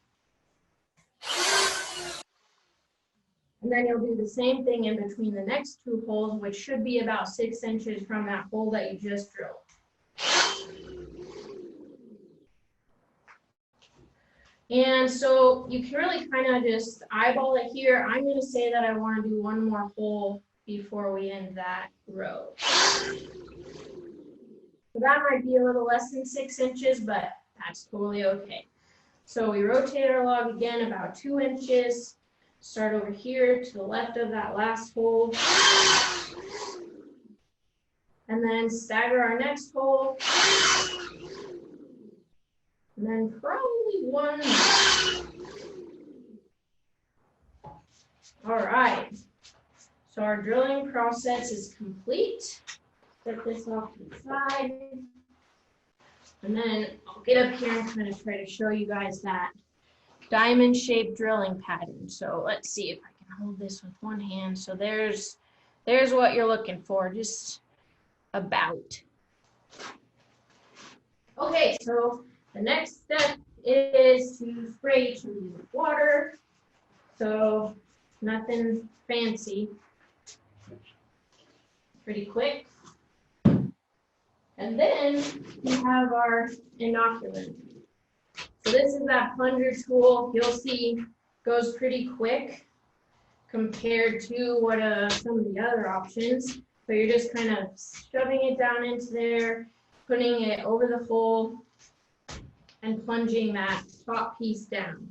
And then you'll do the same thing in between the next 2 holes, which should be about 6 inches from that hole that you just drilled. And so you can really kind of just eyeball it here. I'm going to say that I want to do 1 more hole before we end that row. So that might be a little less than 6 inches, but that's totally okay. So we rotate our log again about 2 inches. Start over here to the left of that last hole. And then stagger our next hole. And then probably 1 more. All right. So our drilling process is complete. Set this off to the side. And then I'll get up here and kind of try to show you guys that diamond-shaped drilling pattern. So let's see if I can hold this with one hand. So there's what you're looking for, just about. Okay, so the next step is to spray each of these with water. So nothing fancy, pretty quick. And then we have our inoculant. So this is that plunger tool. You'll see goes pretty quick compared to what some of the other options. So you're just kind of shoving it down into there, putting it over the hole, and plunging that top piece down.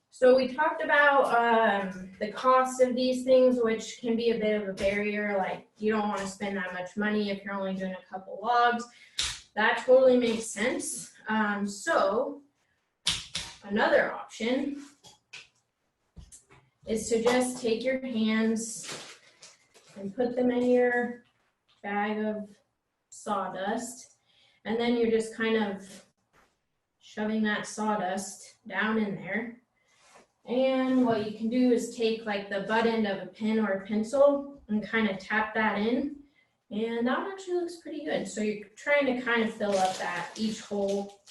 So we talked about the cost of these things, which can be a bit of a barrier. Like, you don't want to spend that much money if you're only doing a couple logs. That totally makes sense. So another option is to just take your hands and put them in your bag of sawdust, and then you're just kind of shoving that sawdust down in there. And what you can do is take like the butt end of a pen or a pencil and kind of tap that in, and that actually looks pretty good. So you're trying to kind of fill up that each hole.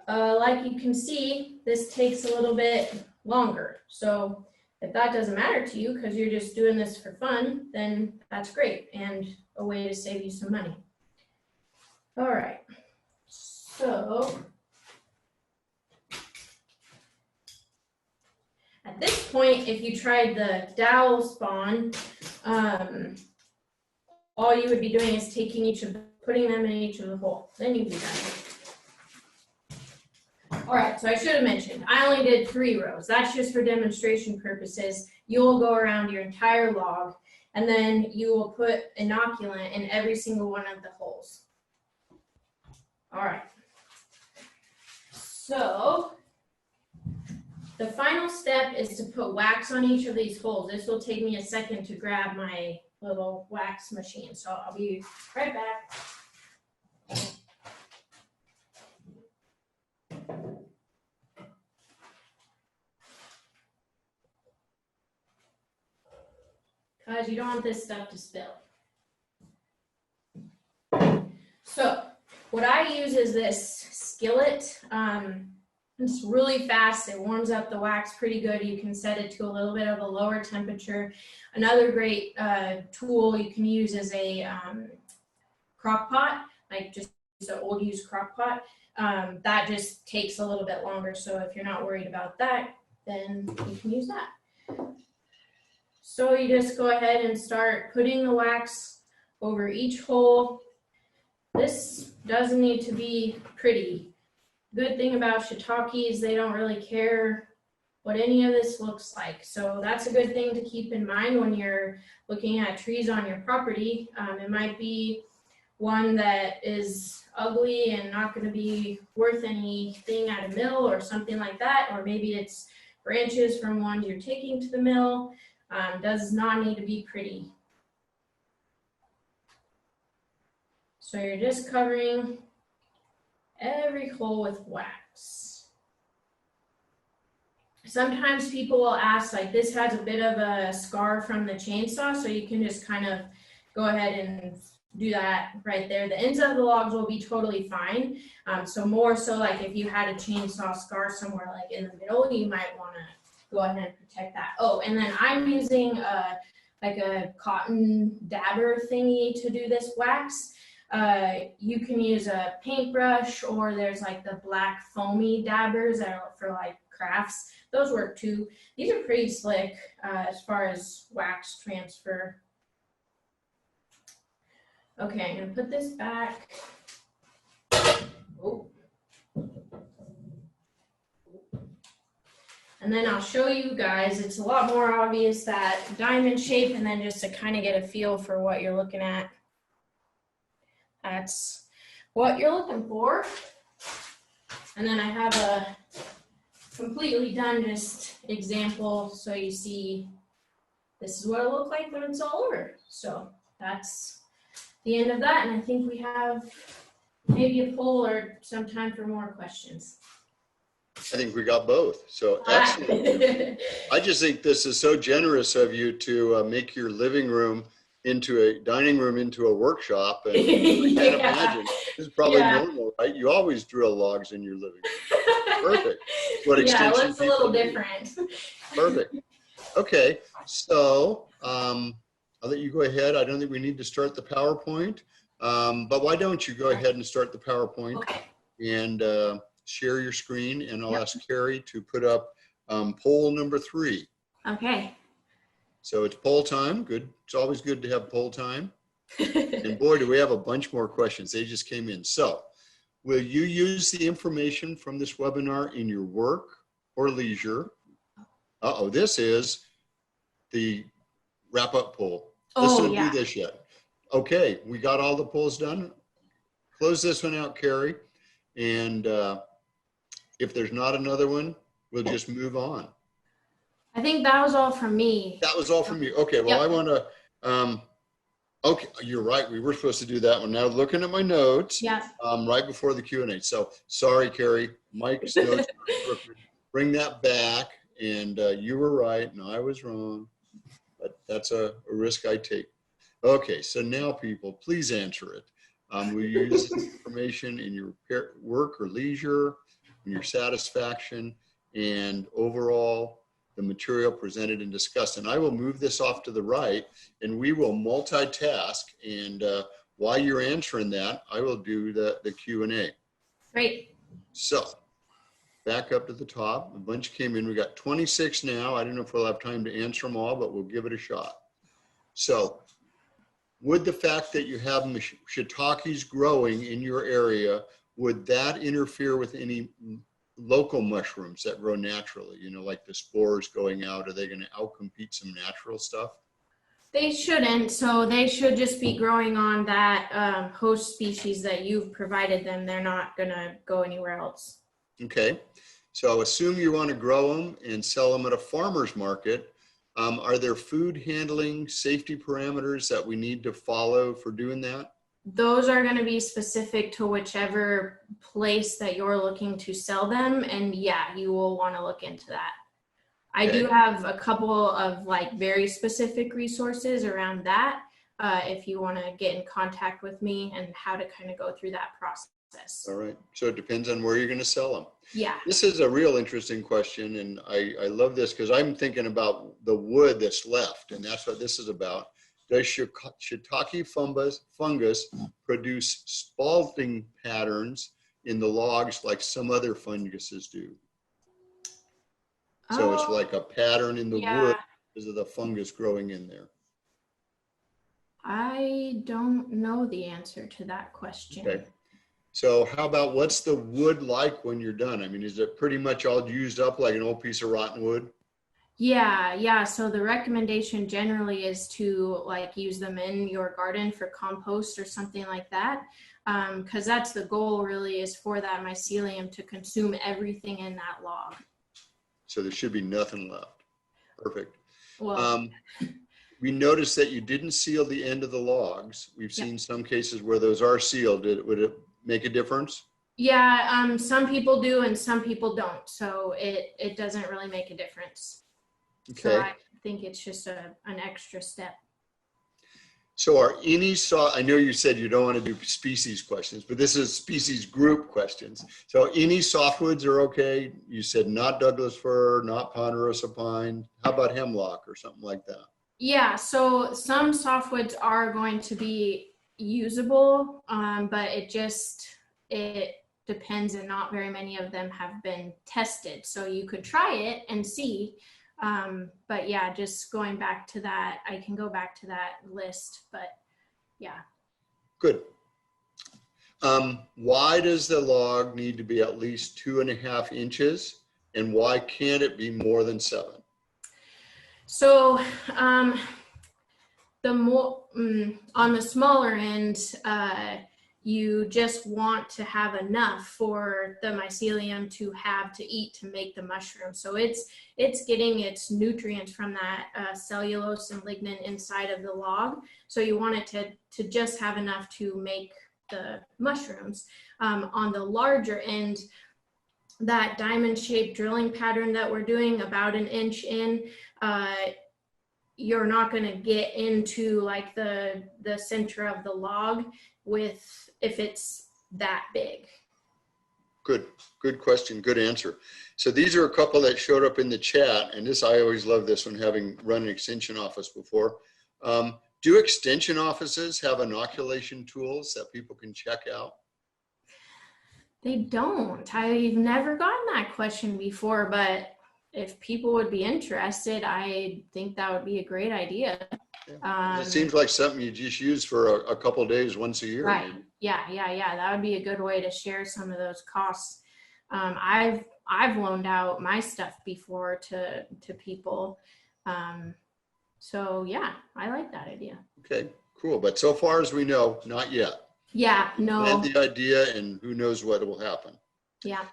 Like you can see, this takes a little bit longer. So if that doesn't matter to you because you're just doing this for fun, then that's great and a way to save you some money. All right, so at this point, if you tried the dowel spawn, all you would be doing is taking putting them in each of the hole. Then you'd be done. All right, so I should have mentioned, I only did 3 rows. That's just for demonstration purposes. You will go around your entire log, and then you will put inoculant in every single one of the holes. All right. So the final step is to put wax on each of these holes. This will take me a second to grab my little wax machine, so I'll be right back. because you don't want this stuff to spill. So what I use is this skillet. It's really fast. It warms up the wax pretty good. You can set it to a little bit of a lower temperature. Another great tool you can use is a crock pot, like just an old used crock pot. That just takes a little bit longer. So if you're not worried about that, then you can use that. So you just go ahead and start putting the wax over each hole. This doesn't need to be pretty. Good thing about shiitake is they don't really care what any of this looks like. So that's a good thing to keep in mind when you're looking at trees on your property. It might be one that is ugly and not going to be worth anything at a mill or something like that, or maybe it's branches from ones you're taking to the mill. Does not need to be pretty. So you're just covering every hole with wax. Sometimes people will ask, like, this has a bit of a scar from the chainsaw, so you can just kind of go ahead and do that right there. The ends of the logs will be totally fine. So more so, like if you had a chainsaw scar somewhere like in the middle, you might want to go ahead and protect that. Oh, and then I'm using like a cotton dabber thingy to do this wax. You can use a paintbrush, or there's like the black foamy dabbers that are for like crafts. Those work too. These are pretty slick as far as wax transfer. Okay, I'm gonna put this back. Oh. And then I'll show you guys, it's a lot more obvious that diamond shape, and then just to kind of get a feel for what you're looking at. That's what you're looking for. And then I have a completely done just example, so you see this is what it'll look like when it's all over. So that's the end of that, and I think we have maybe a poll or some time for more questions. I think we got both. So excellent. I just think this is so generous of you to make your living room into a dining room, into a workshop. And I can't imagine. This is probably normal, right? You always drill logs in your living room. Perfect. What extension? Yeah, it looks a little different. Perfect. Okay, so I'll let you go ahead. I don't think we need to start the PowerPoint, but why don't you go ahead and start the PowerPoint and share your screen, and I'll ask Carrie to put up poll number 3. Okay. So it's poll time. Good. It's always good to have poll time. And boy, do we have a bunch more questions. They just came in. So will you use the information from this webinar in your work or leisure? Uh-oh, this is the wrap-up poll. Let's don't do this yet. Okay, we got all the polls done. Close this one out, Carrie. And if there's not another one, we'll just move on. I think that was all from me. That was all from you. Okay, well, I want to, okay, you're right. We were supposed to do that one. Now, looking at my notes, right before the Q&A. So, sorry, Carrie, Mike's notes. Bring that back. And you were right, and I was wrong. But that's a risk I take. Okay, so now, people, please answer it. Will you use this information in your work or leisure, in your satisfaction, and overall, the material presented and discussed? And I will move this off to the right, and we will multitask. And while you're answering that, I will do the Q&A. Great. So back up to the top. A bunch came in. We got 26 now. I don't know if we'll have time to answer them all, but we'll give it a shot. So would the fact that you have shiitakes growing in your area, would that interfere with any local mushrooms that grow naturally? You know, like the spores going out, are they going to outcompete some natural stuff? They shouldn't. So they should just be growing on that host species that you've provided them. They're not going to go anywhere else. Okay. So assume you want to grow them and sell them at a farmer's market. Are there food handling safety parameters that we need to follow for doing that? Those are going to be specific to whichever place that you're looking to sell them. And yeah, you will want to look into that. I do have a couple of like very specific resources around that if you want to get in contact with me and how to kind of go through that process. All right. So it depends on where you're going to sell them. Yeah. This is a real interesting question. And I love this because I'm thinking about the wood that's left. And that's what this is about. Does shiitake fungus produce spalting patterns in the logs like some other funguses do? So it's like a pattern in the wood because of the fungus growing in there. I don't know the answer to that question. Okay. So how about what's the wood like when you're done? I mean, is it pretty much all used up like an old piece of rotten wood? Yeah. So the recommendation generally is to like use them in your garden for compost or something like that. Because that's the goal really, is for that mycelium to consume everything in that log. So there should be nothing left. Perfect. Well, we noticed that you didn't seal the end of the logs. We've seen some cases where those are sealed. Would it make a difference? Yeah, some people do and some people don't. So it doesn't really make a difference. Okay. So I think it's just an extra step. So I know you said you don't want to do species questions, but this is species group questions. So any softwoods are okay? You said not Douglas fir, not ponderosa pine. How about hemlock or something like that? Yeah, so some softwoods are going to be usable, but it depends, and not very many of them have been tested. So you could try it and see. But yeah, just going back to that, I can go back to that list, but yeah. Good. Why does the log need to be at least 2.5 inches, and why can't it be more than 7? So the more on the smaller end, you just want to have enough for the mycelium to have to eat to make the mushroom. So it's getting its nutrients from that cellulose and lignin inside of the log. So you want it to just have enough to make the mushrooms. On the larger end, that diamond shaped drilling pattern that we're doing about 1 inch in, you're not going to get into like the center of the log if it's that big. Good question. Good answer. So these are a couple that showed up in the chat, and I always love this one, having run an extension office before. Do extension offices have inoculation tools that people can check out? They don't. I've never gotten that question before, but if people would be interested, I think that would be a great idea. It seems like something you just use for a couple of days once a year. Right. Maybe. Yeah. That would be a good way to share some of those costs. I've loaned out my stuff before to people. So yeah, I like that idea. Okay, cool. But so far as we know, not yet. Yeah, no. Plant the idea, and who knows what will happen. Yeah.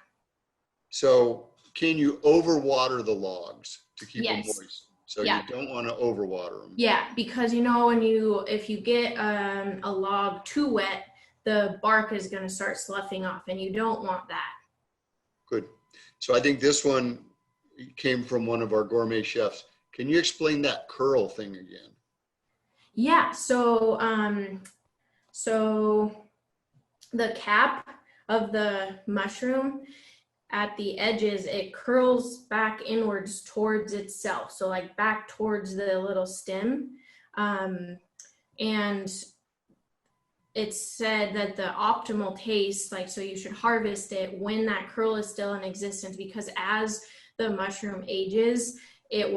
So can you overwater the logs to keep them moist? So you don't want to overwater them. Yeah, because if you get a log too wet, the bark is going to start sloughing off, and you don't want that. Good. So I think this one came from one of our gourmet chefs. Can you explain that curl thing again? Yeah. So the cap of the mushroom, at the edges, it curls back inwards towards itself. So like back towards the little stem. And it's said that the optimal taste, so you should harvest it when that curl is still in existence, because as the mushroom ages, that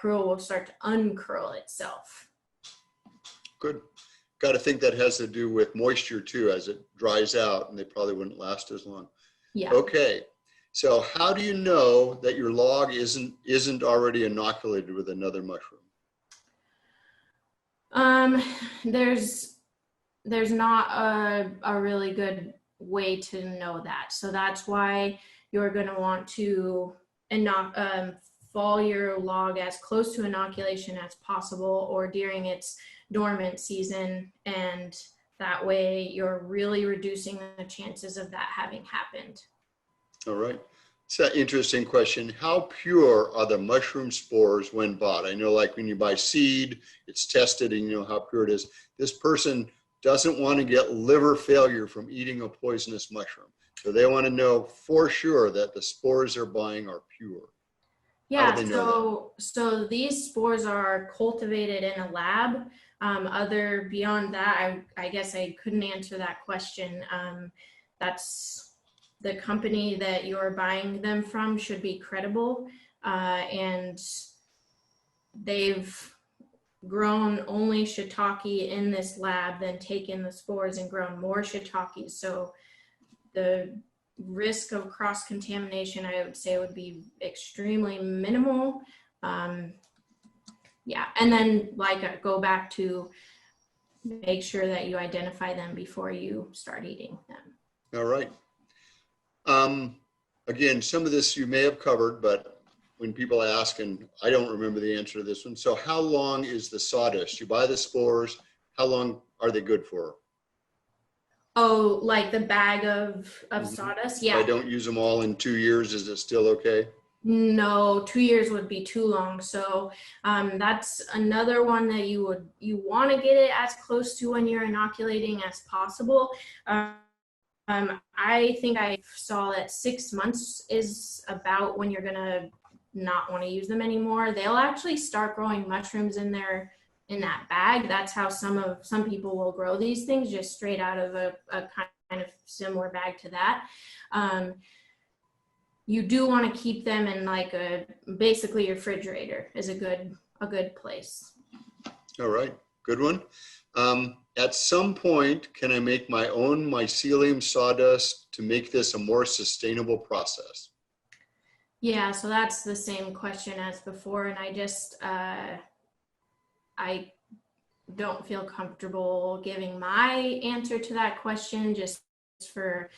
curl will start to uncurl itself. Good. Got to think that has to do with moisture too. As it dries out, and they probably wouldn't last as long. Yeah. Okay. So how do you know that your log isn't already inoculated with another mushroom? There's not a really good way to know that. So that's why you're going to want to fall your log as close to inoculation as possible, or during its dormant season, and that way you're really reducing the chances of that having happened. All right. It's an interesting question. How pure are the mushroom spores when bought? I know, like when you buy seed, it's tested and you know how pure it is. This person doesn't want to get liver failure from eating a poisonous mushroom. So they want to know for sure that the spores they're buying are pure. How Yeah, do they know so these spores are cultivated in a lab. Beyond that, I guess I couldn't answer that question. That's the company that you're buying them from should be credible, and they've grown only shiitake in this lab, then taken the spores and grown more shiitake. So the risk of cross-contamination, I would say, would be extremely minimal. Yeah, and then go back to make sure that you identify them before you start eating them. that? All right. Again, some of this you may have covered, but when people ask, and I don't remember the answer to this one. So how long is the sawdust? You buy the spores, how long are they good for? Oh, like the bag of sawdust? Yeah. If I don't use them all in 2 years, is it still okay? No, 2 years would be too long. So that's another one that you want to get it as close to when you're inoculating as possible. I think I saw that 6 months is about when you're gonna not want to use them anymore. They'll actually start growing mushrooms in that bag. That's how some people will grow these things, just straight out of a kind of similar bag to that. You do want to keep them in basically your refrigerator is a good place. All right, good one. At some point, can I make my own mycelium sawdust to make this a more sustainable process? Yeah, so that's the same question as before, and I don't feel comfortable giving my answer to that question just for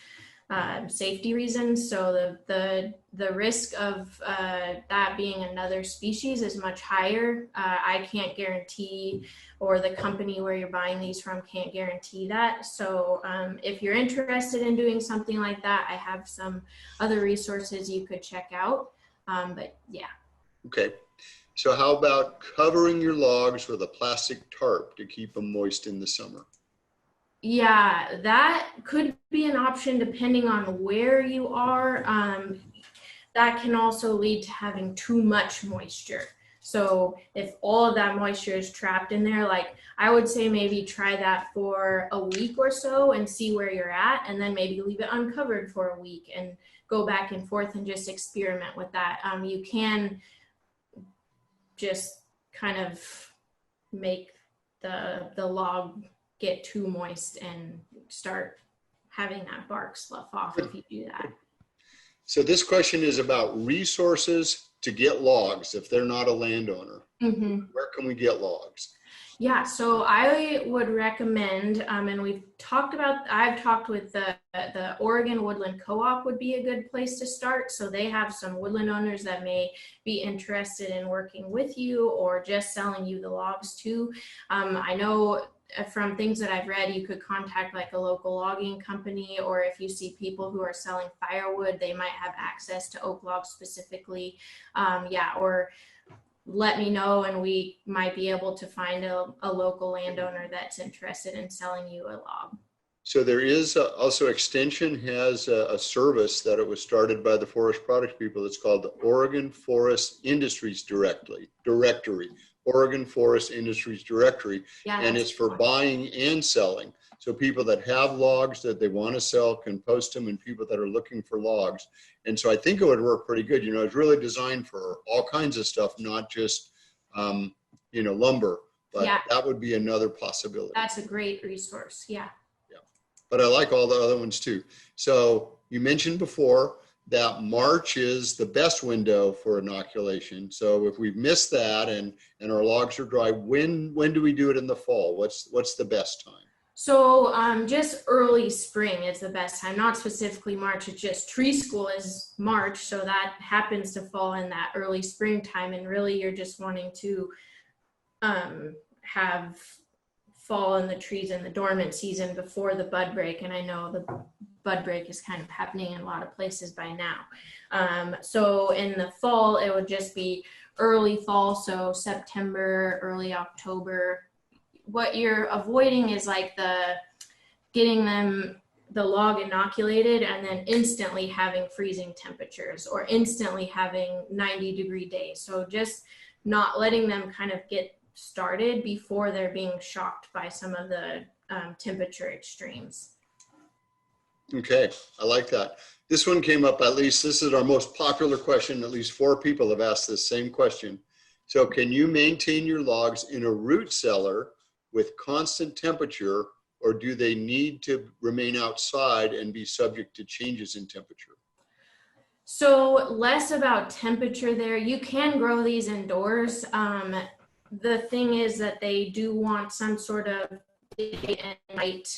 safety reasons. So the risk of that being another species is much higher. I can't guarantee, or the company where you're buying these from can't guarantee that. So if you're interested in doing something like that, I have some other resources you could check out. But yeah. Okay. So how about covering your logs with a plastic tarp to keep them moist in the summer? Yeah, that could be an option depending on where you are. That can also lead to having too much moisture. So if all of that moisture is trapped in there, I would say maybe try that for a week or so and see where you're at, and then maybe leave it uncovered for a week and go back and forth and just experiment with that. You can just kind of make the log get too moist and start having that bark slough off if you do that. So this question is about resources to get logs if they're not a landowner. Mm-hmm. Where can we get logs? Yeah, so I would recommend, and I've talked with the Oregon Woodland Co-op would be a good place to start. So they have some woodland owners that may be interested in working with you or just selling you the logs too. I know from things that I've read, you could contact a local logging company, or if you see people who are selling firewood, they might have access to oak logs specifically. Or let me know and we might be able to find a local landowner that's interested in selling you a log. So there is also Extension has a service that it was started by the forest products people. It's called the Oregon Forest Industries Directory. Oregon Forest Industries Directory, Yeah, and it's for buying and selling. So people that have logs that they want to sell can post them, and people that are looking for logs. And so I think it would work pretty good. It's really designed for all kinds of stuff, not just, lumber, but that would be another possibility. That's a great resource. Yeah. But I like all the other ones too. So you mentioned before that March is the best window for inoculation. So if we've missed that and our logs are dry, when do we do it in the fall? What's the best time? So just early spring is the best time, not specifically March. It's just tree school is March. So that happens to fall in that early springtime. And really you're just wanting to have fall in the trees in the dormant season before the bud break. And I know the bud break is kind of happening in a lot of places by now. So in the fall, it would just be early fall, so September, early October. What you're avoiding is like getting the log inoculated and then instantly having freezing temperatures or instantly having 90-degree days. So just not letting them kind of get started before they're being shocked by some of the temperature extremes. Okay, I like that. This one came up, at least this is our most popular question. At least 4 people have asked this same question. So can you maintain your logs in a root cellar with constant temperature, or do they need to remain outside and be subject to changes in temperature? So less about temperature there. You can grow these indoors. The thing is that they do want some sort of day and night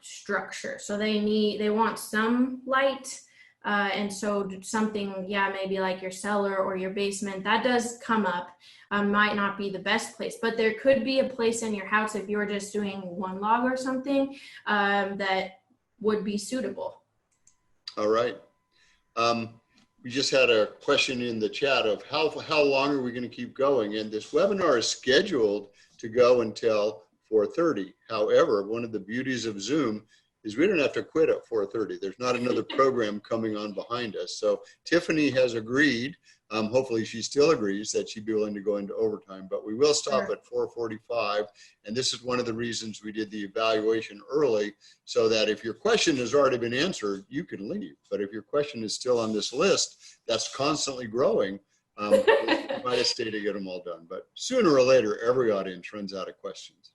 structure. So they want some light. And so something, yeah, maybe like your cellar or your basement, that does come up. Might not be the best place, but there could be a place in your house if you were just doing one log or something that would be suitable. All right. We just had a question in the chat of how long are we going to keep going? And this webinar is scheduled to go until 4:30. However, one of the beauties of Zoom is we don't have to quit at 4:30. There's not another program coming on behind us. So Tiffany has agreed, hopefully she still agrees, that she'd be willing to go into overtime, but we will stop at 4:45. And this is one of the reasons we did the evaluation early, so that if your question has already been answered, you can leave. But if your question is still on this list, that's constantly growing, we might have stayed to get them all done. But sooner or later, every audience runs out of questions.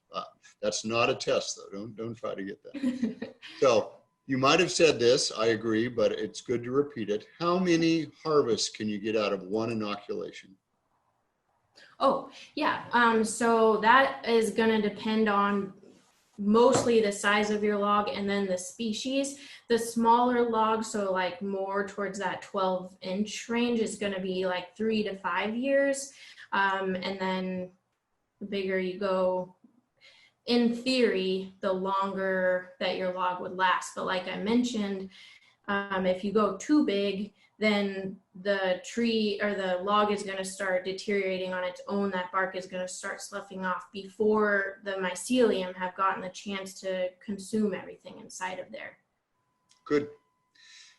That's not a test, though. Don't try to get that. So you might have said this, I agree, but it's good to repeat it. How many harvests can you get out of one inoculation? Oh, yeah. So that is going to depend on mostly the size of your log and then the species. The smaller logs, so like more towards that 12-inch range, is going to be like 3 to 5 years. And then the bigger you go, in theory, the longer that your log would last. But like I mentioned, if you go too big, then the tree or the log is going to start deteriorating on its own. That bark is going to start sloughing off before the mycelium have gotten the chance to consume everything inside of there. Good.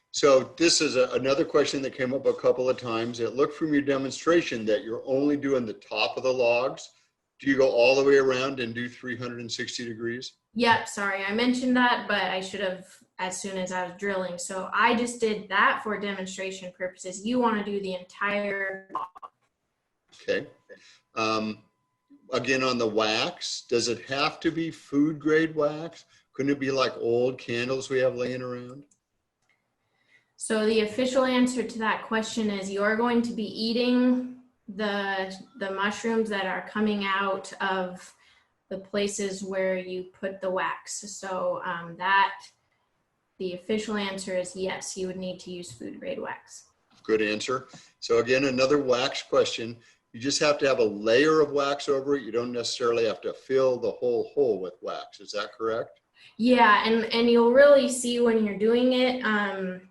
So this is another question that came up a couple of times. It looked from your demonstration that you're only doing the top of the logs. Do you go all the way around and do 360 degrees? Yep, sorry, I mentioned that, but I should have as soon as I was drilling. So I just did that for demonstration purposes. You want to do the entire log. Okay. Again, on the wax, does it have to be food grade wax? Couldn't it be like old candles we have laying around? So the official answer to that question is you're going to be eating the mushrooms that are coming out of the places where you put the wax. So the official answer is yes, you would need to use food grade wax. Good answer. So again, another wax question. You just have to have a layer of wax over it. You don't necessarily have to fill the whole hole with wax. Is that correct? Yeah, and you'll really see when you're doing it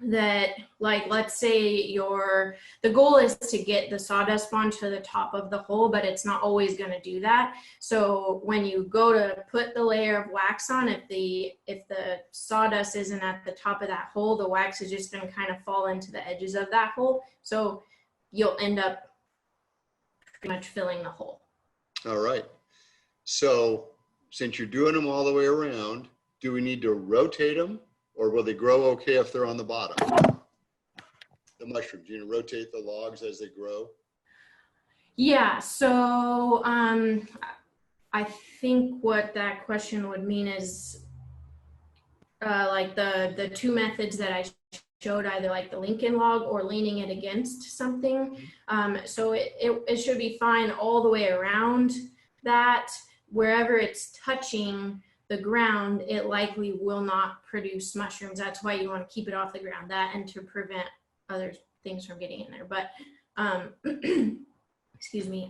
that, like, let's say the goal is to get the sawdust sponge to the top of the hole, but it's not always going to do that. So when you go to put the layer of wax on, if the sawdust isn't at the top of that hole, the wax is just going to kind of fall into the edges of that hole. So you'll end up pretty much filling the hole. All right. So since you're doing them all the way around, do we need to rotate them? Or will they grow okay if they're on the bottom? The mushrooms, you know, rotate the logs as they grow? Yeah, so I think what that question would mean is like the two methods that I showed, either like the Lincoln log or leaning it against something. So it should be fine all the way around that. Wherever it's touching the ground, it likely will not produce mushrooms. That's why you want to keep it off the ground, that and to prevent other things from getting in there. But excuse me,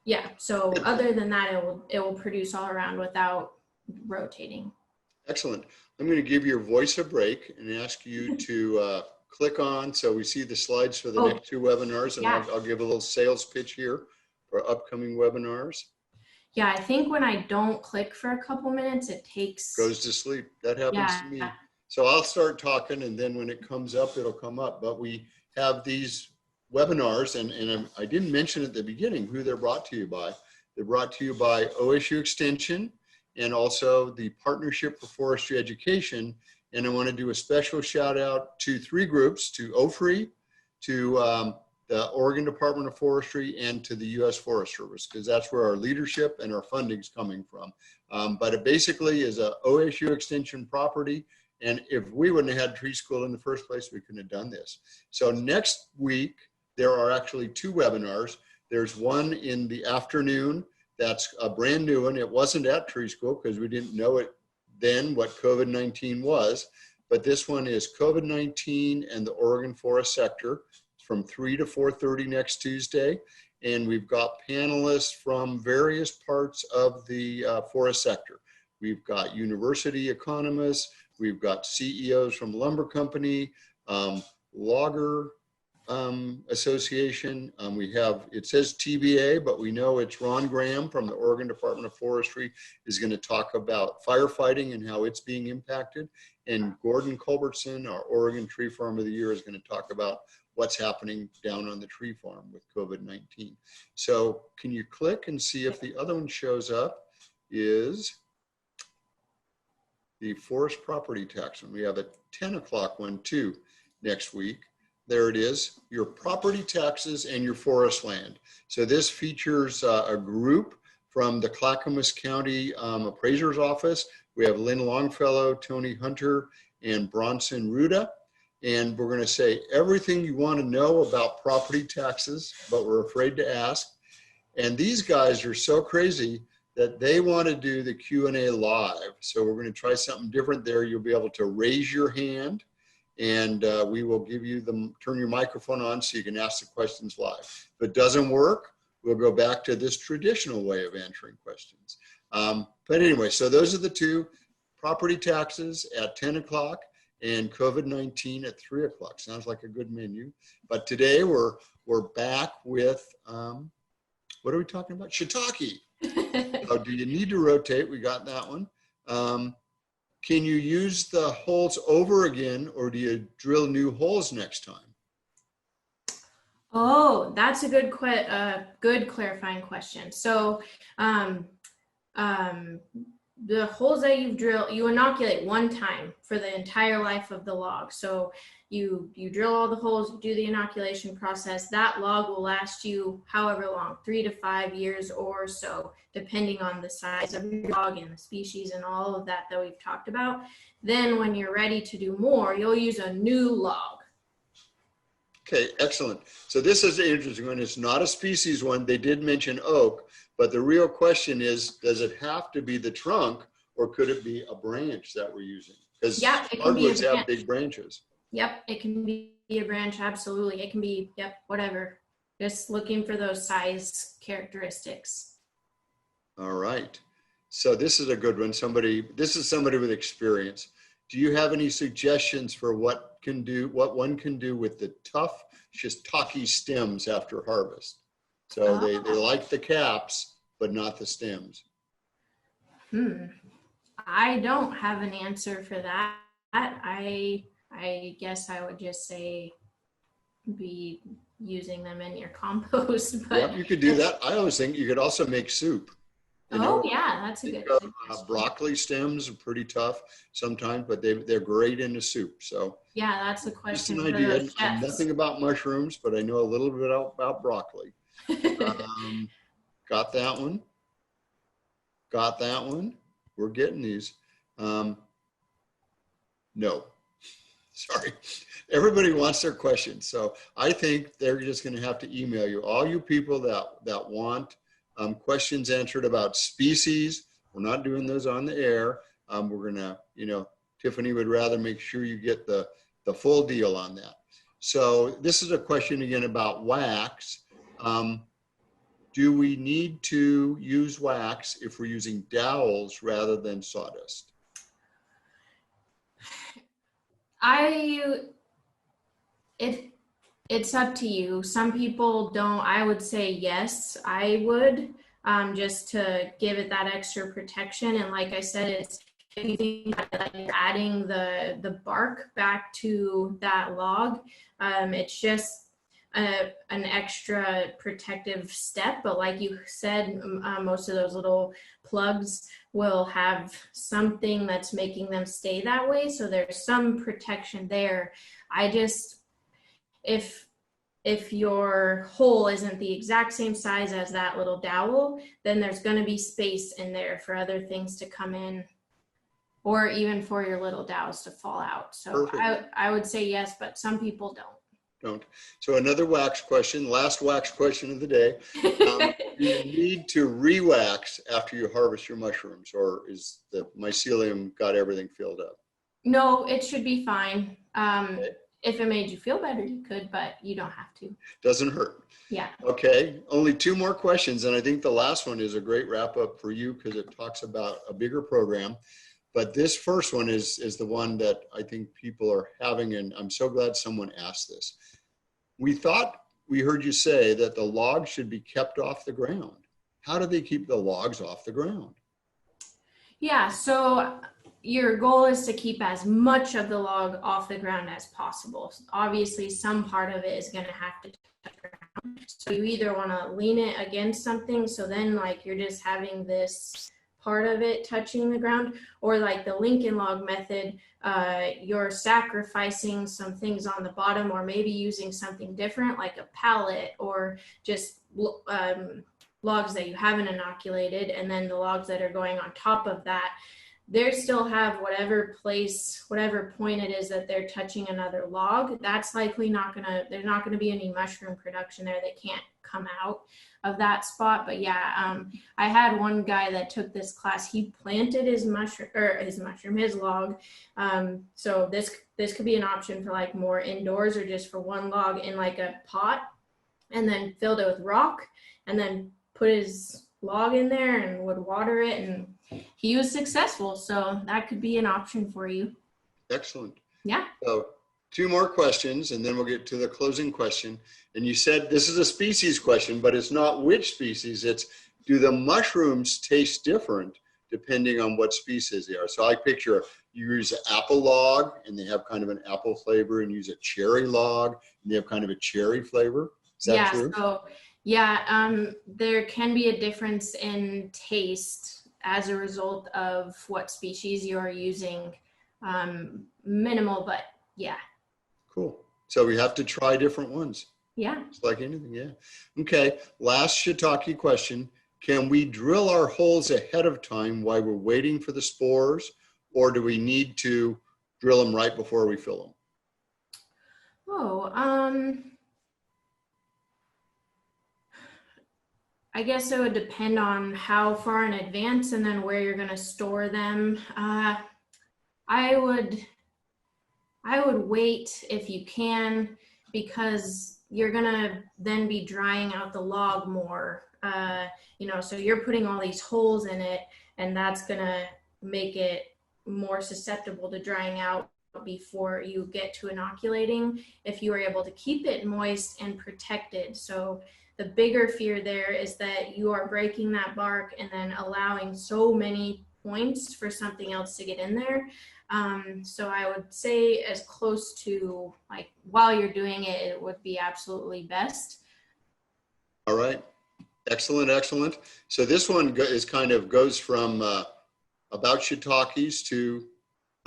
yeah, so other than that, it will produce all around without rotating. Excellent. I'm going to give your voice a break and ask you to click on so we see the slides for the next two webinars, and yeah. I'll give a little sales pitch here for upcoming webinars. Yeah, I think when I don't click for a couple minutes, it Goes to sleep. That happens to me. So I'll start talking, and then when it comes up, it'll come up. But we have these webinars, and I didn't mention at the beginning who they're brought to you by. They're brought to you by OSU Extension and also the Partnership for Forestry Education. And I want to do a special shout out to three groups, to OFRI, to the Oregon Department of Forestry, and to the U.S. Forest Service, because that's where our leadership and our funding is coming from. But it basically is a OSU Extension property. And if we wouldn't have had tree school in the first place, we couldn't have done this. So next week, there are actually two webinars. There's one in the afternoon. That's a brand new one. It wasn't at tree school because we didn't know it then what COVID-19 was. But this one is COVID-19 and the Oregon forest sector from 3 to 4:30 next Tuesday. And we've got panelists from various parts of the forest sector. We've got university economists. We've got CEOs from lumber company, logger association. We have, it says TBA, but we know it's Ron Graham from the Oregon Department of Forestry is going to talk about firefighting and how it's being impacted. And Gordon Culbertson, our Oregon Tree Farm of the Year, is going to talk about what's happening down on the tree farm with COVID-19. So can you click and see if the other one shows up? Is the forest property tax one. We have a 10 o'clock one too next week. There it is, your property taxes and your forest land. So this features a group from the Clackamas County Appraiser's Office. We have Lynn Longfellow, Tony Hunter, and Bronson Ruda. And we're going to say everything you want to know about property taxes, but we're afraid to ask. And these guys are so crazy that they want to do the Q&A live. So we're going to try something different there. You'll be able to raise your hand, and we will give you turn your microphone on so you can ask the questions live. If it doesn't work, we'll go back to this traditional way of answering questions. But anyway, so those are the two: property taxes at 10 o'clock and COVID-19 at 3 o'clock. Sounds like a good menu. But today we're back with, what are we talking about? Shiitake. Oh, do you need to rotate? We got that one. Can you use the holes over again, or do you drill new holes next time? Oh, that's a good good clarifying question. So the holes that you drill, you inoculate one time for the entire life of the log. So you drill all the holes, you do the inoculation process. That log will last you however long, 3 to 5 years or so, depending on the size of your log and the species and all of that we've talked about. Then when you're ready to do more, you'll use a new log. Okay, excellent. So this is an interesting one. It's not a species one. They did mention oak, but the real question is, does it have to be the trunk, or could it be a branch that we're using? Because hardwoods have big branches. Yep, it can be a branch, absolutely. It can be, yep, whatever. Just looking for those size characteristics. All right. So this is a good one. This is somebody with experience. Do you have any suggestions for what one can do with the tough shiitake stems after harvest? So they like the caps, but not the stems. I don't have an answer for that. I guess I would just say be using them in your compost. But yeah, you could do that. I always think you could also make soup. Yeah, that's a good broccoli stems are pretty tough sometimes, but they're great in a soup. So yeah, that's a question. Just an idea. I know nothing about mushrooms, but I know a little bit about broccoli. Got that one. Got that one. We're getting these. No, sorry. Everybody wants their questions. So I think they're just going to have to email you. All you people that want questions answered about species, we're not doing those on the air. We're going to, Tiffany would rather make sure you get the full deal on that. So this is a question again about wax. Do we need to use wax if we're using dowels rather than sawdust? It's up to you. Some people don't. I would say yes, I would, just to give it that extra protection. And like I said, it's if you think that like adding the bark back to that log, it's just an extra protective step. But like you said, most of those little plugs will have something that's making them stay that way. So there's some protection there. I just, if your hole isn't the exact same size as that little dowel, then there's going to be space in there for other things to come in, or even for your little dowels to fall out. So I would say yes, but some people don't. So another wax question, last wax question of the day. Do you need to re-wax after you harvest your mushrooms, or is the mycelium got everything filled up? No, it should be fine. Okay. If it made you feel better, you could, but you don't have to. Doesn't hurt. Yeah. Okay, only two more questions. And I think the last one is a great wrap up for you because it talks about a bigger program. But this first one is the one that I think people are having, and I'm so glad someone asked this. We heard you say that the logs should be kept off the ground. How do they keep the logs off the ground? Yeah, so your goal is to keep as much of the log off the ground as possible. Obviously, some part of it is going to have to touch the ground. So you either want to lean it against something, so then like you're just having this part of it touching the ground, or like the Lincoln log method, you're sacrificing some things on the bottom, or maybe using something different like a pallet, or just logs that you haven't inoculated, and then the logs that are going on top of that, they still have whatever point it is that they're touching another log. That's likely there's not gonna be any mushroom production there. They can't come out of that spot. But yeah, I had one guy that took this class. He planted his log. So this could be an option for like more indoors, or just for one log in like a pot, and then filled it with rock, and then put his log in there and would water it, and he was successful. So that could be an option for you. Excellent. Yeah. So two more questions, and then we'll get to the closing question. And you said this is a species question, but it's not which species. It's, do the mushrooms taste different depending on what species they are? So I picture you use an apple log and they have kind of an apple flavor, and use a cherry log and they have kind of a cherry flavor. Is that true? There can be a difference in taste as a result of what species you are using. Minimal, but yeah. Cool. So we have to try different ones. Yeah. It's like anything, yeah. Okay, last shiitake question. Can we drill our holes ahead of time while we're waiting for the spores, or do we need to drill them right before we fill them? I guess it would depend on how far in advance and then where you're going to store them. I would wait if you can, because you're going to then be drying out the log more. So you're putting all these holes in it, and that's going to make it more susceptible to drying out before you get to inoculating, if you were able to keep it moist and protected. So the bigger fear there is that you are breaking that bark and then allowing so many points for something else to get in there. So I would say as close to, like, while you're doing it, it would be absolutely best. All right. Excellent. So this one goes from about shiitakes to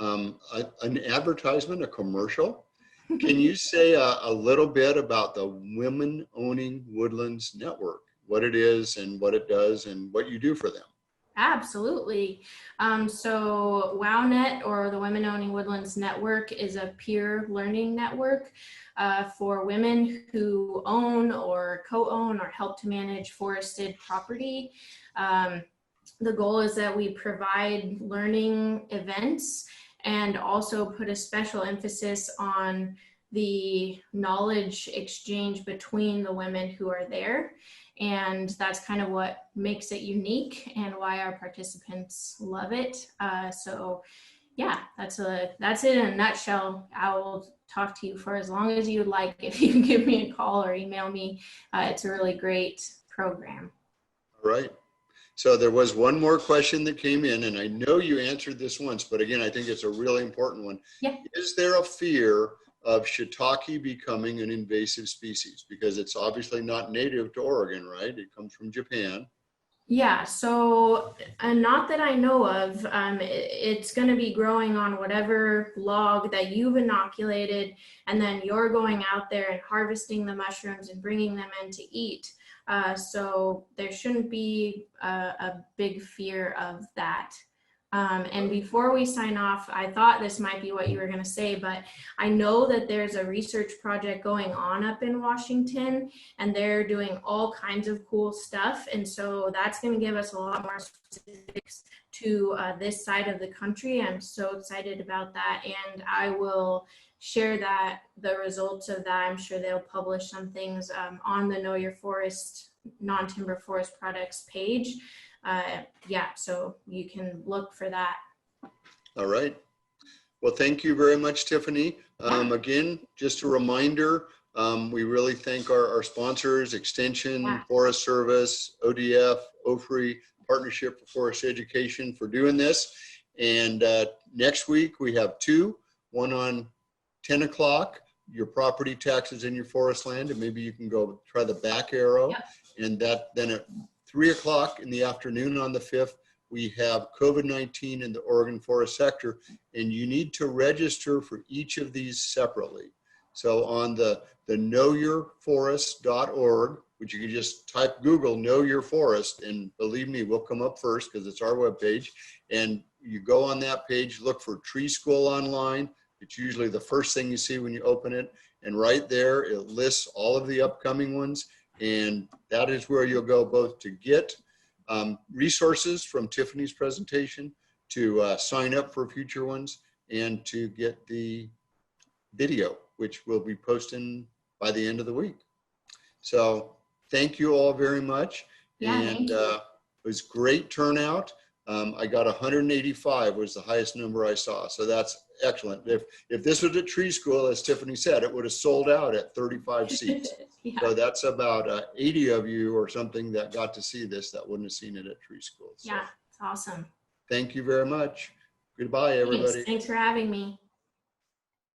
an advertisement, a commercial. Can you say a little bit about the Women Owning Woodlands Network, what it is and what it does and what you do for them? Absolutely. So WowNet, or the Women Owning Woodlands Network, is a peer learning network for women who own or co-own or help to manage forested property. The goal is that we provide learning events and also put a special emphasis on the knowledge exchange between the women who are there. And that's kind of what makes it unique and why our participants love it. So Yeah, that's it in a nutshell. I will talk to you for as long as you'd like. If you can give me a call or email me, it's a really great program. All right. So there was one more question that came in, and I know you answered this once, but again, I think it's a really important one. Yeah. Is there a fear of shiitake becoming an invasive species? Because it's obviously not native to Oregon, right? It comes from Japan. Yeah, so not that I know of. It's going to be growing on whatever log that you've inoculated, and then you're going out there and harvesting the mushrooms and bringing them in to eat. So there shouldn't be a big fear of that. And before we sign off, I thought this might be what you were going to say, but I know that there's a research project going on up in Washington, and they're doing all kinds of cool stuff. And so that's going to give us a lot more specifics to this side of the country. I'm so excited about that. And I will share the results of that. I'm sure they'll publish some things on the Know Your Forest non-timber forest products page. Yeah, so you can look for that. All right. Well, thank you very much, Tiffany. Again, just a reminder, we really thank our sponsors, Extension, Forest Service, ODF, OFRI, Partnership for Forest Education for doing this. And next week we have one on 10 o'clock, your property taxes in your forest land, and maybe you can go try the back arrow. Yep. And then at 3 o'clock in the afternoon on the 5th, we have COVID-19 in the Oregon forest sector, and you need to register for each of these separately. So on the knowyourforest.org, which you can just type Google Know Your Forest, and believe me, we'll come up first because it's our webpage. And you go on that page, look for Tree School Online. It's usually the first thing you see when you open it. And right there, it lists all of the upcoming ones. And that is where you'll go both to get resources from Tiffany's presentation, to sign up for future ones, and to get the video, which we'll be posting by the end of the week. So thank you all very much. Yeah, and it was great turnout. I got 185 was the highest number I saw. So that's excellent. If this was at Tree School, as Tiffany said, it would have sold out at 35 seats. Yeah. So that's about 80 of you or something that got to see this that wouldn't have seen it at Tree School. So Yeah, it's awesome. thank you very much. Goodbye, everybody. Thanks for having me.